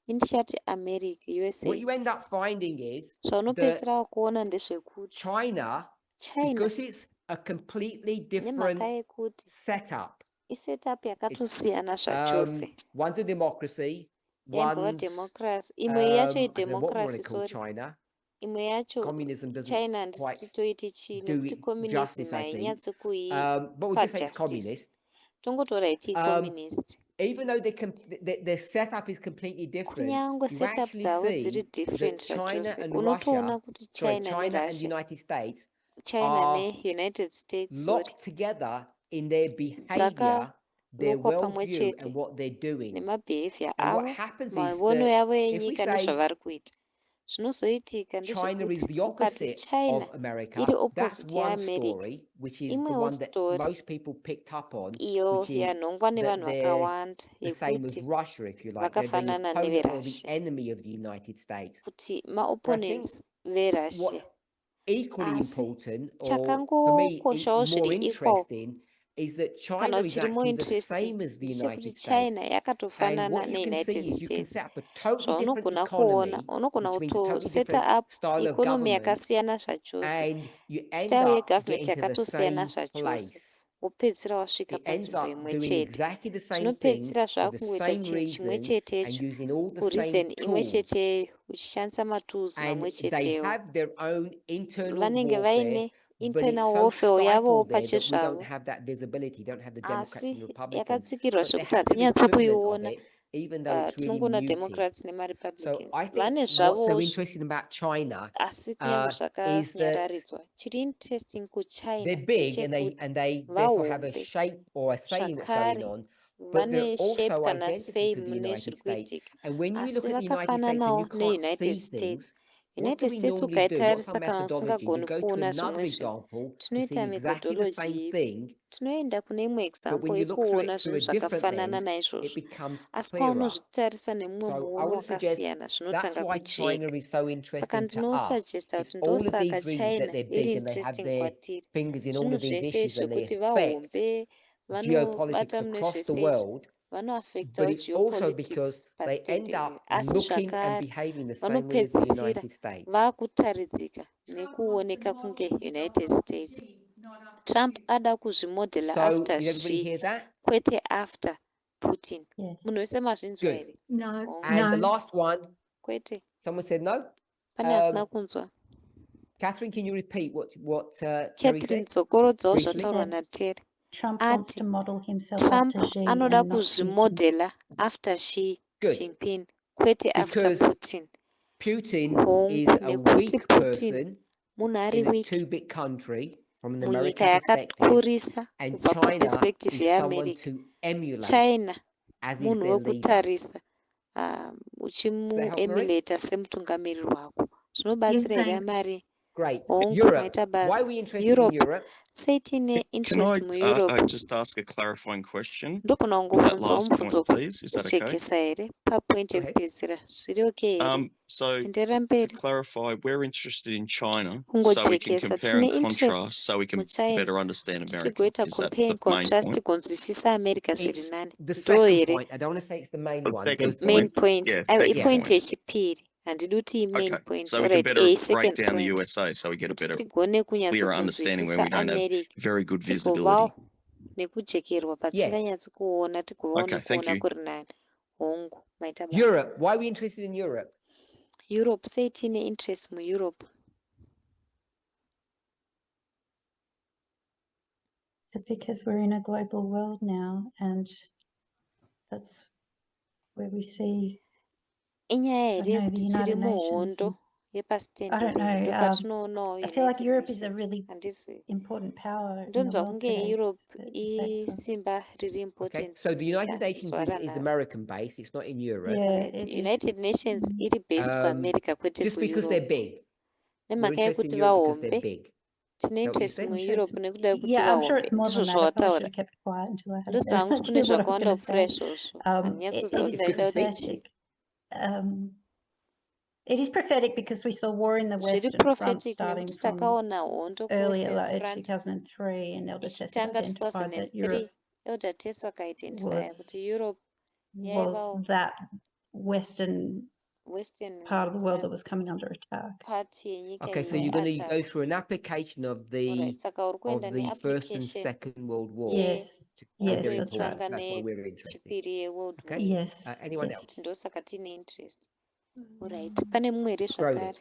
indichati america usa What you end up finding is zvaunopedzisira that wakuona ndezvekuti China, china because it's a completely nemhaka different yekuti setup. isetup yakatosiyana zvachose One's a democracy. yaimbova One's democracy imwe yacho I don't know what we want idemocracy to call sorry China. imwe yacho Communism doesn't china handisi quite titoiti chii do nekuti it communism justice, I think. hainyatsokuipa But we'll just say it's justice communist. tongotora iti communist Even though their setup is completely different, kunyange you setup actually dzavo see dziri different that China zvachose and unotoona Russia, kuti sorry, china China and nerussia United States china are neunited states sorry locked together in their behavior, their dzakalukwa pamwe worldview, chete and what they're doing. nemabehaviour And what avo happens is mavono that yavo if we enyika say nezvavari kuita zvinozoitika China is ndezvekuti the ukati opposite china of America, iri that's opposite one yeamerica story, which is the imwewo one that story most people picked up on, iyo which is yanhongwa that nevanhu they're vakawanda the same as yekuti Russia, if you like. They're the vakafanana opponent or the neverussia enemy of the United States. kuti But I think maopponents verussia what's equally asi important, or for me, chakangokoshawo more zviri equal interesting, is that China kana is chiri more actually the interesting same as the ndechekuti United States. china And yakatofanana what you can neunited see is you can states set up a totally different zvaunogona kuona economy, unogona which means a totally kutoseta different up style of ikonomi government, yakasiyana zvachose and you end style up yegovernment getting to the yakatosiyana same zvachose place. wopedzisira wasvika It ends panzvimbo up imwe doing chete exactly the same thing zvinopedzisira for the zvakungoita same chinhu chimwe reason and chetecho using all the same kureason imwe tools. cheteyo uchishandisa matools And mamwe they chetewo have their own internal vanenge warfare, vaine but internal it's so warfare yavowo stifled there that we don't pachezvavo have that visibility, don't have the Democrats and asi Republicans. yakatsikirwa But they zvekuti have the hatinyatsi equivalent of kuiona it, even though it's really tinongoona muted. democrats So nemarepublicans I think vane what's so zvavo interesting about China asi kunyange is that zvakanyararidzwa chiri interesting kuchina they're big and ndechekuti they therefore have a vahombe shape or a say in what's going zvakare on, but they're vane shape also kana identical same to the nezviri United States. kuitika And when you asi look at the United States and vakafananawo you can't neunited see states. things, what do United we States normally do? What's our ukaitarisa kana methodology? We usingagoni go to kuona another zvimwe zvinhu example to see tinoita exactly the same methodology thing. tinoenda kune imwe But when example you look through ikuona it through zvinhu a different zvakafanana lens, it naizvozvo becomes asi clearer. paunozvitarisa nemumwe So I muono want to suggest wakasiyana that's zvinotanga why China kujeka is so saka interesting to us. ndinosagesta It's kuti all of ndosaka these reasons that china they're iri big and they have interesting their kwatiri fingers in all zvinhu of these zvese issues and they zvekuti affect vahombe geopolitics vanobata mune across the zvese izvi world. vanoafectawo But it's also because geopolitics they end pastate up asi looking and zvakare behaving the same way as the vanopedzisira United States. vaakutaridzika nekuoneka kunge united states trump ada kuzvimodhela So after did everybody she hear that? kwete after putin Yes. munhu wese mazvinzwa Good. here No, And the no. last one, kwete someone said no. pane asina kunzwa Catherine, can you repeat what Terry catherine said? dzokorodzawo briefly? zvataurwa naterry Trump wants ati to model himself trump after Xi anoda and not Putin. kuzvimodhela after she Good. jinping kwete after Because putin Putin hongu is a nekuti weak putin person munhu ari in a weak too-big country from an munyika American perspective, yakakurisa and kubva China paperspective is someone yeamerica to emulate china as is munhu their leader. wekutarisa Does that help, Marie? uchimuemulata semutungamiriri wako Yes, zvinobatsira here thanks. mari Great. hongu Europe. maita Why are basa we interested in europe Europe? sei tine Can interest I mueurope just ask a clarifying question ndogona with that kungobvunzawo last mubvunzo point, please? Is that okay? kuchekesa here papoint Go ahead. yekupedzisira zviri okay here So enderera to mberi clarify, we're interested in China so we can kungojekesa compare and tine interest contrast so we can muchina better understand kuti America. tigoita Is that compare and the main contrast point? tigonzwisisa america zviri It's nani the ndo second here point. I don't want to say it's the main The one. second There's main point. point Yeah, second ipoint point. yechipiri handidi kuti main Okay, point so we can alright better a break second down the point USA so we get a kuti better, tigone clearer understanding where kunyatsokunzwisisa we don't have america very good tigovawo visibility. nekujekerwa yes. patisinganyatsi kuona tigovawo Okay, thank nekuona you. kuri nani hongu maita basa Europe. Why are we interested in Europe? europe sei tine interest mueurope So because we're in a global world now, and that's where we see, inyaya I here don't know, the yekuti tiri United Nations. muhondo And I yepasitenderere don't know. ndopatinoonao I feel like united Europe is a nations really handisi important power in the ndonzwa world kunge today. europe Is that so? isimba riri Okay. important So the United munyika Nations zuva is ranhasi American based. It's not in Europe. Yeah, right it is. united nations iri based kuamerica kwete Just because they're kueurope big. We're nemhaka interested yekuti in Europe because they're vahombe big. tine Is that what you interest said? I'm sure mueurope nekuda yekuti yeah, I'm sure vahombe it's more ndizvo than that. I probably should zvawataura have kept quiet until I had a ndoziva better kuti kune idea what I was zvakawanda going to kupfuura say. izvozvo It handinyatsoziva is kuti It's good ndaida to kuti speak. chii It is prophetic because we saw war in the zviri Western Front prophetic starting nekuti from takaona hondo earlier, kuwestern like front 2003, and Elder Tess had ichitanga identified that 2003 Europe elder tess vakaidentifya kuti europe was yaivawo that Western western part of the world that was coming under attack. part yenyika Okay, so you're going to go inoattack through an application of alright saka uri kuenda the First and neapplication Second World War. Yes, yes, Very that's right. important. That's why we're interested. nechipiri yeworld war Okay. Yes, Anyone yes. else? ndosaka tine interest alright pane mumwe here zvakare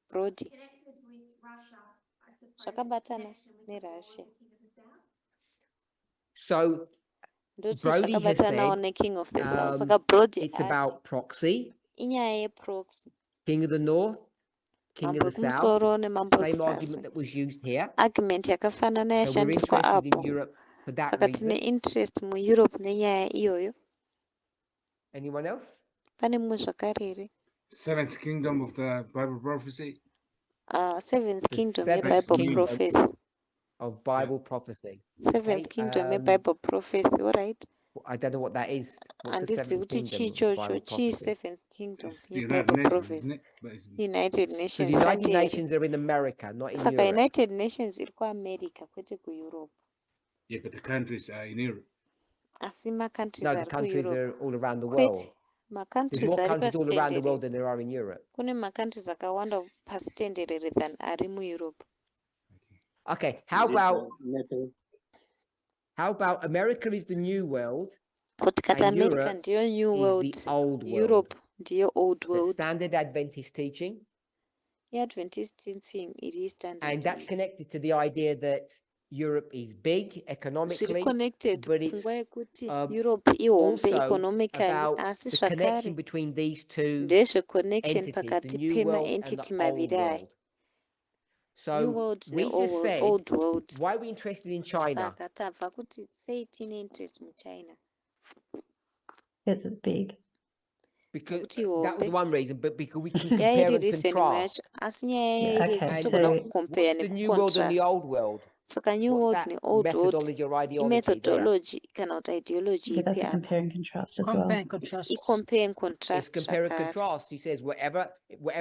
brody Connected with Russia, I suppose. zvakabatana connection with the war nerussia with the King of the South. So ndoti Brody has zvakabatanawo said neking of the south saka brody it's ati about proxy, inyaya yeproxy King of the North, King mambo of the South. ekumusoro nemambo Same ekuzasi argument that was used here. argument yakafanana So we're yashandiswa interested in apo Europe for that saka tine reason. interest mueurope nenyaya iyoyo Anyone else? pane mumwe zvakare here Seventh kingdom of the Bible prophecy. seventh The kingdom seventh yebible kingdom prophecy of Bible prophecy. seventh Okay, kingdom yebible prophecy alright I don't know what that is. What's the handizivi seventh kuti kingdom chii of the chocho Bible chii prophecy? seventh kingdom It's the United yebible Nations, prophecy isn't it? But it's, united So the nations United sandi here Nations are in America, not in saka Europe. united nations iri kuamerica kwete kueurope yeah, but the countries are in Europe. asi macountries No, the ari countries kueurope are all around the kwete world. There's macountries more ari countries all around the pasitenderere world than there are in Europe. kune macountries akawanda pasitenderere than ari mueurope Okay, how about America is the new world kuti kati and america Europe ndiyo new is world the old world? europe ndiyo old That's world standard Adventist teaching. yeadventist teaching iri standard And that's connected to the idea that Europe is big zviri economically, connected but it's pfungwa yekuti europe ihombe also economically about asi the zvakare connection between these two ndezveconnection entities, the pakati new world and pemaentity the old maviri aya world. new So world we just said, old world why are we interested in China? saka tabva kuti sei tine interest muchina Because it's big. Because Kuti that was hombe one reason, but because we can yairi compare and recent match contrast. asi nyaya yairi Okay, yekuti And togona so kucompare what's the new world and the nekucontrast. old world? Saka new What's world that neold world methodology or ideology there? imethodology kana kuti ideology yeah, ipi that's a apa. compare and contrast as Compare well. and contrast. Icompare and It's contrast compare and zvakare. contrast. She says whatever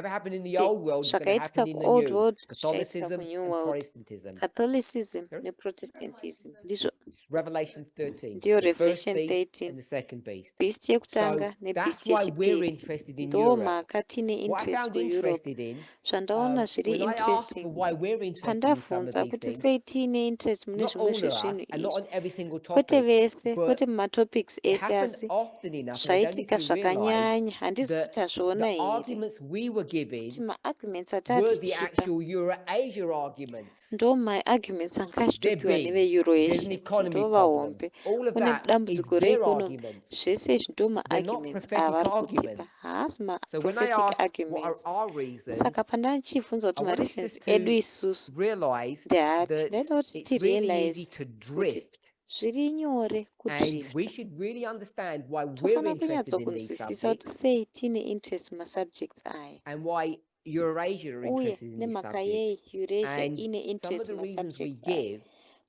happened in the Kuti old world is going to zvakaitika happen in the kuold new. world zvichaitika Catholicism kunew and world. Protestantism. Catholicism neprotestantism ndizvo It's Revelation 13. ndiyo The first Revelation beast 13. and the second beast. Beast So yekutanga nebeast that's why we're yechipiri. interested in Ndo Europe. mhaka tine What I interest found kuEurope. interested in, Zvandaona zviri when I asked for interesting why we're interested in some of pandabvunza these kuti things, sei tiine interest mune not zvimwe all of us zvezvinhu and not izvi. on every single Kwete topic, vese, but kwete mumatopics it ese happened asi often enough, and I don't think zvaitika we realize zvakanyanya handisi that kuti tazviona the here arguments we were kuti giving maarguments were atati the chipa actual Euro-Asia arguments. ndo maarguments anga They're achitopiwa big. neveEuroasia There's an kuti economy ndo problem. vahombe. All of Kune that is dambudziko their reeconomy. arguments. Zvese izvi ndo They're not maarguments prophetic avari kutipa, arguments. haasi So when I maprophetic asked what are arguments. our reasons, Saka pandachibvunza I kuti wanted mareasons us edu to isusu realize ndeapi, that ndaida kuti it's really tirealize easy to kuti drift. zviri nyore And kudrifta. we should really understand why we're Tofana interested in these kunyatsokunzwisisa kuti subjects sei tine interest mumasubjects aya. and why Eurasia are Uye interested in this nemhaka subject. yei Eurasia And ine some of interest the reasons we mumasubjects aya. give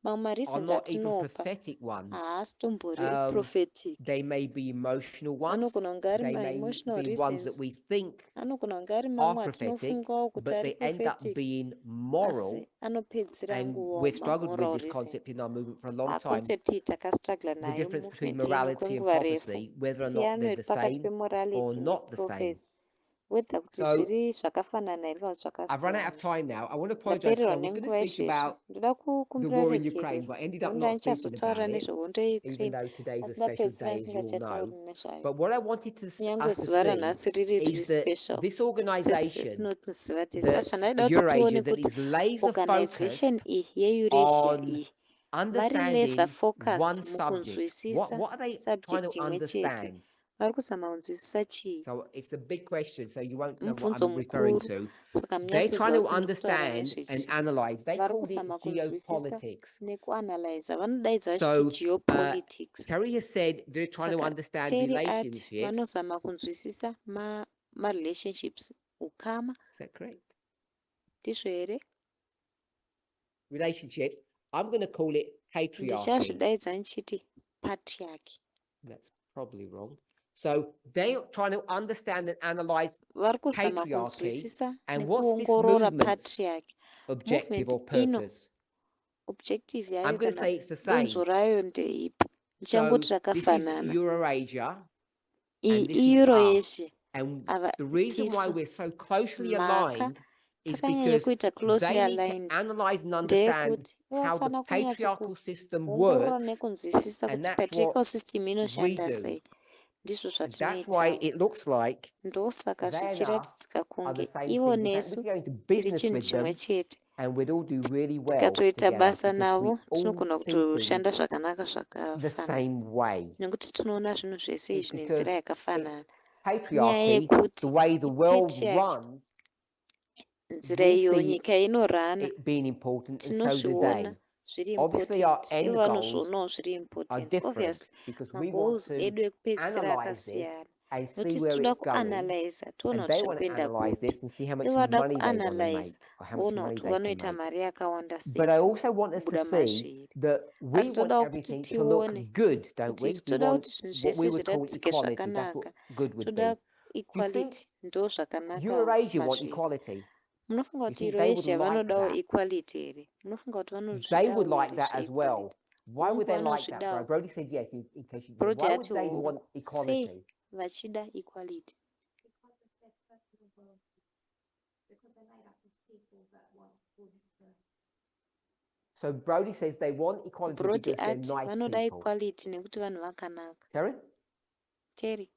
Mamwe are mareasons not even atinopa prophetic ones. haasi tombori Um, prophetic. They may be emotional ones. Anogona kunge ari They may ma-emotional be ones that reasons. we think Anogona kunge ari are mamwe prophetic, atinofungawo kuti but ari they end up prophetic being moral. asi anopedzisira And nguva we've struggled with ma-moral this concept reasons. in our movement for a long time. Concept iyi takastrugla The nayo difference between movement yenyu morality and kwenguva refu. prophecy, whether or not Siyano they're iri the pakati same or pemorality not the same. neprophecy. Whether kuti So zviri zvakafanana here kana kuti I've run out of zvakasiyana. time now. I want to apologize because Ndapererwa I was going to nenguva speak izvezvi. about Ndoda the kukumbira war in regerero. Ukraine, but I ended up Ndoda not speaking ndichazotaura about it, nezvehondo even yeUkraine. though today's a Asi special ndapedzisira day, as you all ndisingachatauri know. nezvayo. But what I wanted Kunyange us to zuva see ranhasi riri is that special. this organization, Sezvatinoziva tese. that Saka zvandaida kuti tione Eurasia, that kuti is laser organization focused iyi yeEurasia on iyi vari laser understanding focused one subject. mukunzwisisa What are they trying subject to imwe chete. understand? Vari kuzama kunzwisisa chii. So it's a big question, so you won't know what Mubvunzo I'm referring mukuru. to. Saka They're trying munyatsociziva to kuti ndikutaura understand and nezvechii. analyze. They Vari called it kuzama kunzwisisa geopolitics. nekuanalyza. Vanodaidza vachiti So geopolitics. Terry has said they're trying to Saka understand Terry ati relationships. vanozama kunzwisisa ma-relationships, ukama. Is that correct? Ndizvo here? Relationships. I'm going to call it patriarchy. Ndichazvidaidza ndichiti patriarchy. That's probably wrong. So they're trying to understand and analyze Vari kuzama patriarchy. kunzwisisa And what's this nekuongorora movement's patriarchy. objective or Movement ino purpose? objective I'm yayo going to kana say it's the same. donzvo rayo ndeipi. So Ndichangoti this is rakafanana. Eurasia. Iyi And this is iEuroasia. And Ava the reason why tisu. we're so closely Mhaka aligned is takanyanya because kuita closely they need to aligned. analyze and understand Ndeyekuti how the vafana patriarchal system kunyatsokuongorora works, nekunzwisisa and kuti that's patriarchal what system we inoshanda do. sei. Ndizvo And that's why zvatinoitawo. it looks like Ndosaka they and us zvichiratidzika are the kunge same ivo thing. In fact, we nesu could go into tiri business chinhu with chimwe them, chete. and we'd all do really well Tikatoita together basa because we navo all tinogona see things kutoshanda zvakanaka the zvakafanana. same way. Nekuti tinoona zvinhu zvese It's izvi because nenzira it's yakafanana. Nyaya patriarchy, yekuti the way the world patriarchy runs, nzira we iyo see nyika inorana it being important, and so do tinozviona they. zviri Obviously, our important. end Ivo goals vanozvionawo zviri are important. different Obviously because we want magoals to edu ekupedzisira analyze this akasiyana. and see Notice where toda it's going, kuanalyza toona and kuti they zviri want to kuenda analyze kupi. this and see how much Ivo vada money they want to kuanalyze make or how much voona money kuti they can vanoita make. mari yakawanda But sei I also want us to kubuda see mazviri. that we Asi want todawo kuti everything to look tione good, don't kuti we? isi We toda want kuti zvinhu what zvese we would call zviratidzike equality. That's what zvakanaka. good would Toda be. Do you think equality ndo zvakanaka Eurasia want mazviri. equality? Munofunga You kuti think they would Eurasia like vanodawo that? equality here? Munofunga kuti They vanozvidawo would like here that as zveequality? well. Why would Hongu they like that, Bro? vanozvidawo. Brody said yes, in case you didn't. Brody Why would ati they want hongu sei equality? vachida equality? So Brody says they want equality Brody because they're ati nice vanoda people. equality nekuti vanhu vakanaka. Terry? Terry,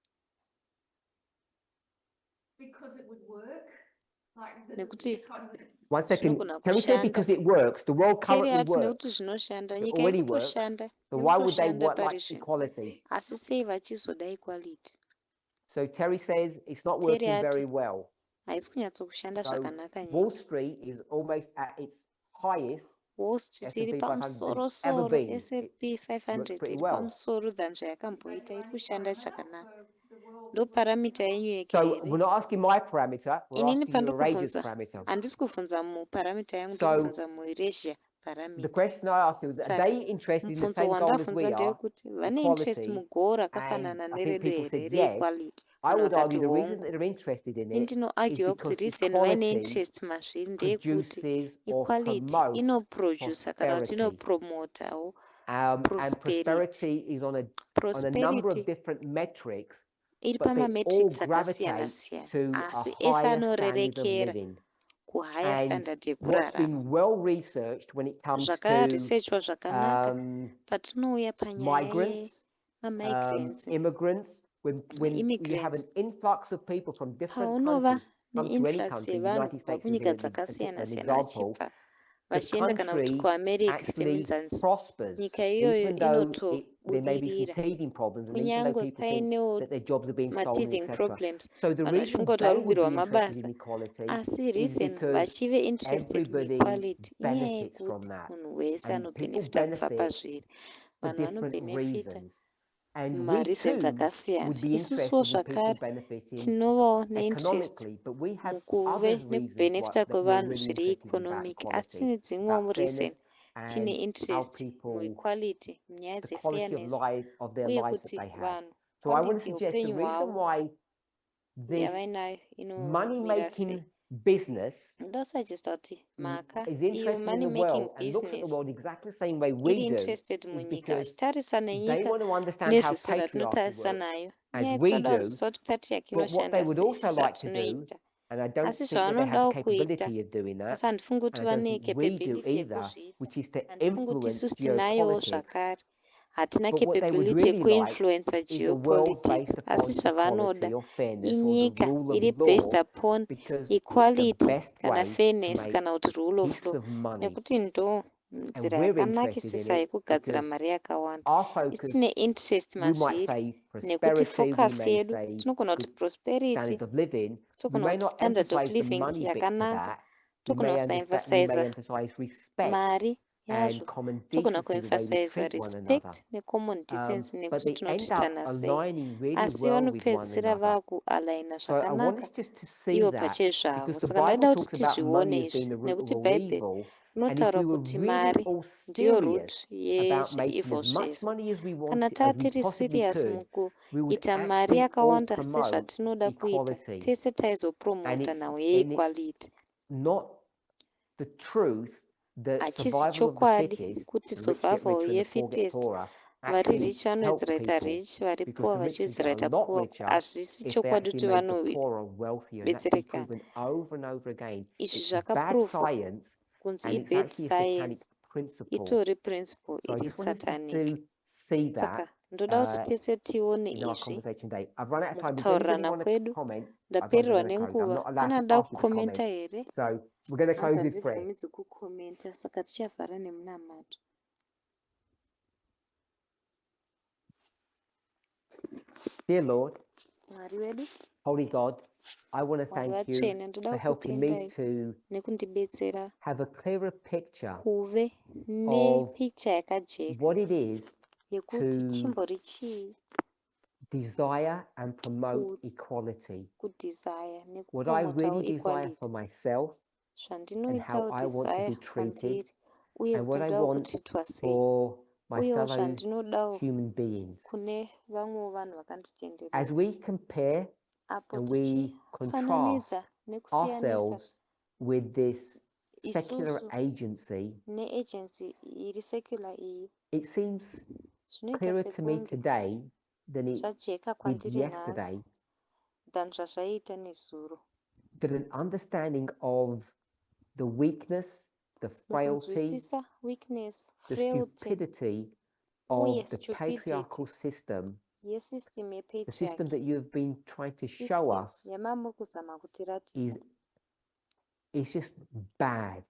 Because it would work. Like nekuti One second. zvinogona Terry said kushanda. because it works. The world Terry currently ati nekuti works. zvinoshanda. It Nyika already works. irikutoshanda. So why would they Irikutoshanda want like parizvino. equality? Asi sei vachizoda equality? So Terry says it's not Terry working ati very well. haisi kunyatsokushanda So zvakanaka Wall nyika. Street is almost at its highest host tiri S&P 500 has pamusoro-soro been. S&P It 500 works pretty iri well. pamusoro than zvayakamboita iri kushanda chakanaka. Ndo paramita yenyu yega So here. we're not asking my parameter, we're Inini asking you a Eurasia's pandokubvunza parameter. handisi kubvunza muparamita yangu So ndokubvunza mueurasia the paramita. question I asked you is, are Saka they interested in the mubvunzo same goal as wandabvunza we are, ndeyekuti vane interest equality? mugoo And rakafanana I think neredu people here said yes. reequality. I Vanhu would vakati argue the reason hongu. that they're interested in Ini it is ndinoargua kuti because reason vaine equality interest mazviri ndeyekuti produces or equality promotes inoprodusa kana kuti prosperity. inopromotawo And prosperity. prosperity is on a number Prosperity of different metrics, iri but they all pamametrics gravitate akasiyana-siyana to a asi ese higher standard of anorerekera living. kuhigher And standard what's yekurarama. been well researched when it comes to Zvakaresearchwa zvakanaka patinouya panyaya migrants, yemamigrants, immigrants, when you have an immigrants. influx of people from different Paunova countries come to any neinflux country, yevanhu United kubva States is kunyika an dzakasiyana-siyana example, vachibva the vachienda kana kuti country kuamerica actually semunzansi. prospers, Nyika iyoyo even though there may be some inotobudirira teething problems, and even though kunyangwe people think painewo that their jobs are being stolen, mateething etc. problems, So the vanhu reason vachifungoti they vari would kubirwa be interested in mabasa. equality Asi is reason because vachive interested everybody muequality inyaya benefits from yekuti that, munhu wese and people anobenefita kubva benefit pazviri. for Vanhu different vanobenefita reasons. And we mumareasons too akasiyana. would be Isusuwo interested in people zvakare benefiting tinovawo neinterest economically, but we have mukuve other reasons why, nekubenefita that we're kwevanhu really zviri interested about economic. Asi equality, tine dzimwewo about reason fairness tine and how interest people, muequality, munyaya the quality of dzefairness life of their uye lives that kuti they have. vanhu So I want to quality suggest the yeupenyu reason hwavo why this yavainayo inomira sei. money-making business Ndosagesta kuti mhaka is iyo interested money in the making world and looks at the business world exactly the same way we iri do interested is munyika because vachitarisa they nenyika want to understand how neziso patriarchy ratinotarisa works nayo. as Nyaya we yekuda do, kuziva kuti patriarchy but what they inoshanda would sei also like to do, zvatinoita. and I don't Asi think that they have the zvavanodawo kuita capability of doing that, asi handifungi kuti and I don't vane think we do capability either, yekuzviita. which is to Handifungi kuti influence isusu tinayowo geopolitics. zvakare hatina But what they would capability really like yekuinfluenza is a world geopolitics. based Asi upon zvavanoda equality or fairness or the inyika rule iri of based law, upon because it's the equality best kana way to fairness make kana kuti rule of heaps law, of money. nekuti ndo And nzira we're interested in yakanakisisa it yekugadzira because mari yakawanda. our Isi focus, tine interest we might mazviri say nekuti prosperity, we focus may yedu say tinogona kuti good prosperity, standard of living. We togona may kuti not standard of emphasize the living money bit to yakanaka, that. We togona may kusaemphasiza emphasize respect mari and yazvo, common togona decency, the way we kuemphasiza treat one another. respect necommon decency But nekuti they end up tinotiitana sei. aligning really Asi well with one vanopedzisira another. vakualigna So I want zvakanaka us just to see ivo that, pachezvavo. because the Saka Bible ndaida kuti talks about tizvione money as being izvi the root of nekuti all bhaibheri evil. And if rinotaura we were kuti really mari all ndiyo root serious about making yezveevil as much zvese. money as we Kana want, as we tatiri possibly serious could, we would mukuita mari actually all yakawanda promote sezvatinoda kuita, equality. tese And taizopromota it's, nhau and it's yeequality. not the truth that Hachisi survival of the chokwadi fittest, kuti the rich get survival richer and the poor get yefittest, poorer, vari actually rich help vanodziraita people, rich, vari because poor the rich could get a vachidziraita lot poor. richer Hazvisi if they chokwadi actually kuti made the poorer wealthier. And that's been vanobetserekana. proven over and over again. Izvi It's bad zvakapruvwa science, kunzi and it's ibad actually a satanic science, principle. itori principle So I iri just want us satanic. to see Saka that ndoda kuti tese tione in our izvi conversation today. I've run out of time. Does anybody mukutaurirana want to kwedu. comment? Otherwise, I'm Ndaperirwa going to close. I'm nenguva. not allowed Kana to nda ask you to comment. kukomenta here? So we're going to close Hanzi with prayer. handibvumidzi kukomenta, saka tichavhara nemunamato. Dear Lord, Mwari wedu, Holy God, I want to Mwari thank you vatsvene, ndoda for helping me kukutendai to nekundibetsera have a clearer picture kuve of nepicha yakajeka what it is yekuti to chimbori chii desire and promote equality. kudesire What I nekupromotawo really desire equality. for myself and Zvandinoitawo how I want to desire be treated kwandiri uye and kuti what I ndoda want kuchiitwa sei, for my uyewo fellow zvandinodawo human beings. kune vamwewo vanhu As vakanditenderedza. we compare Apo and we contrast tichifananidza nekusiyanisa ourselves with this secular isusu agency, neagency iri secular iyi, it seems zvinoita clearer to me sekunge today than it zvajeka did kwandiri yesterday nhasi than zvazvaita nezuro. that an understanding of the weakness, the frailty, Mukunzwisisa weakness, the frailty, stupidity uye of the stupidity patriarchal system, yesystem the system yepatriarchy, that you have been trying to show system us yamamuri kuzama kutiratidza is just bad.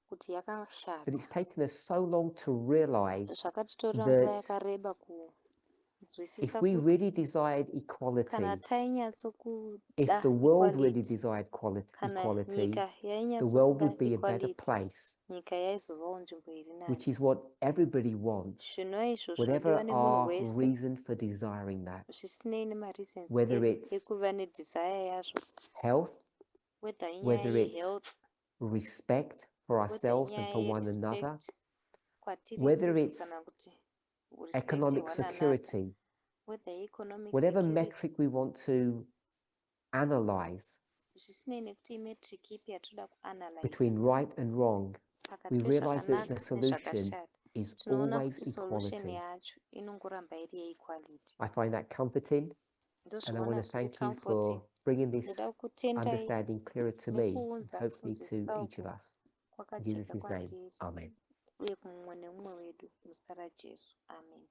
kuti That yakashata. it's taken us so long to realize Zvakatitora nguva that yakareba if kunzwisisa we kuti really desired equality, kana if tainyatsokuda the world really equality, desired kana equality, nyika the world yainyatsokuda would be a better equality, place. nyika yaizovawo nzvimbo iri nani. which is what everybody wants, Zvinova izvo whatever zvinodiwa nemunhu our wese reason for desiring that, zvisinei nemareasons whether it's ekuva nedesire yazvo, health, whether inyaya whether it's yehealth, respect for whether ourselves and inyaya for one another, yerespect kwatiri whether isusu it's kana kuti respect economic yehwana another, security, whether economic whatever security, metric we want to analyze zvisinei nekuti imetric ipi yatoda kuanalyze between right and wrong, pakati we realize that pezvakanaka the solution nezvakashata, is tinoona always kuti solution equality. yacho inongoramba iri yeequality. I find that comforting, and I want Ndozvinoona to zviri thank you comforting. for bringing this Ndoda kutendai understanding clearer to me, and nekuunza hopefully to kunzwisisa each of uku us. In kwakajeka Jesus' name, kwatiri amen. uye kumumwe nemumwe wedu muzita raJesu, amen.